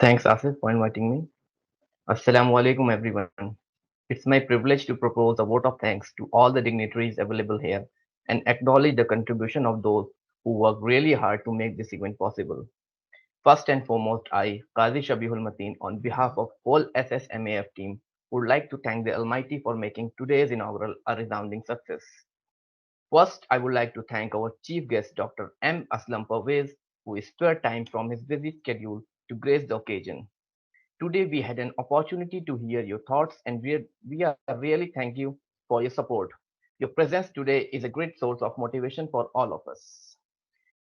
Speaker 10: Thanks, Asif, for inviting me. Assalamu alaikum, everyone. It's my privilege to propose a vote of thanks to all the dignitaries available here and acknowledge the contribution of those who worked really hard to make this event possible. First and foremost, I, Qazi Shabihul Mateen, on behalf of whole SSMAF team, would like to thank the Almighty for making today's inaugural a resounding success. First, I would like to thank our chief guest, Dr. M. Aslam Parvez, who spared time from his busy schedule to grace the occasion. Today, we had an opportunity to hear your thoughts, and we are really thank you for your support. Your presence today is a great source of motivation for all of us.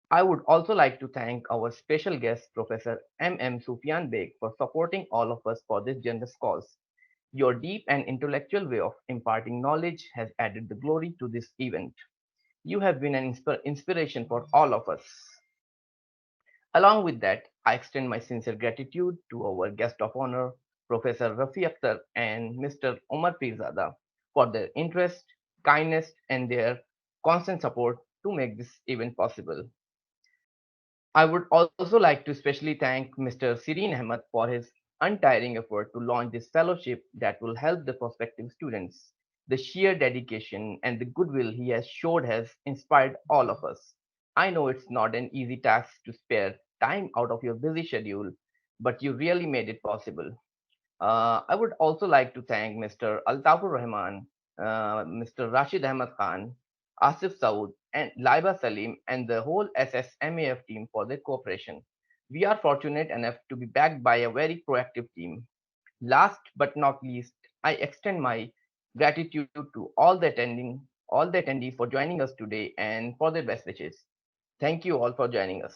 Speaker 10: I would also like to thank our special guest, Professor M. Sufyan Beg, for supporting all of us for this generous cause. Your deep and intellectual way of imparting knowledge has added the glory to this event. You have been an inspiration for all of us. Along with that, I extend my sincere gratitude to our guest of honor, Professor Rafi Akhtar and Mr. Omar Pirzada, for their interest, kindness, and their constant support to make this event possible. I would also like to especially thank Mr. Sireen Ahmed for his untiring effort to launch this fellowship that will help the prospective students. The sheer dedication and the goodwill he has showed has inspired all of us. I know it's not an easy task to spare time out of your busy schedule, but you really made it possible. I would also like to thank Mr. Altafur Rahman, Mr. Rashid Ahmad Khan, Asif Saud, and Laiba Salim, and the whole SSMAF team for their cooperation. We are fortunate enough to be backed by a very proactive team. Last but not least, I extend my gratitude to all the attendees for joining us today and for their best wishes. Thank you all for joining us.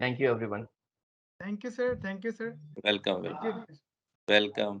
Speaker 10: Thank you, everyone.
Speaker 9: Thank you, sir. Thank you, sir.
Speaker 1: Welcome. Welcome.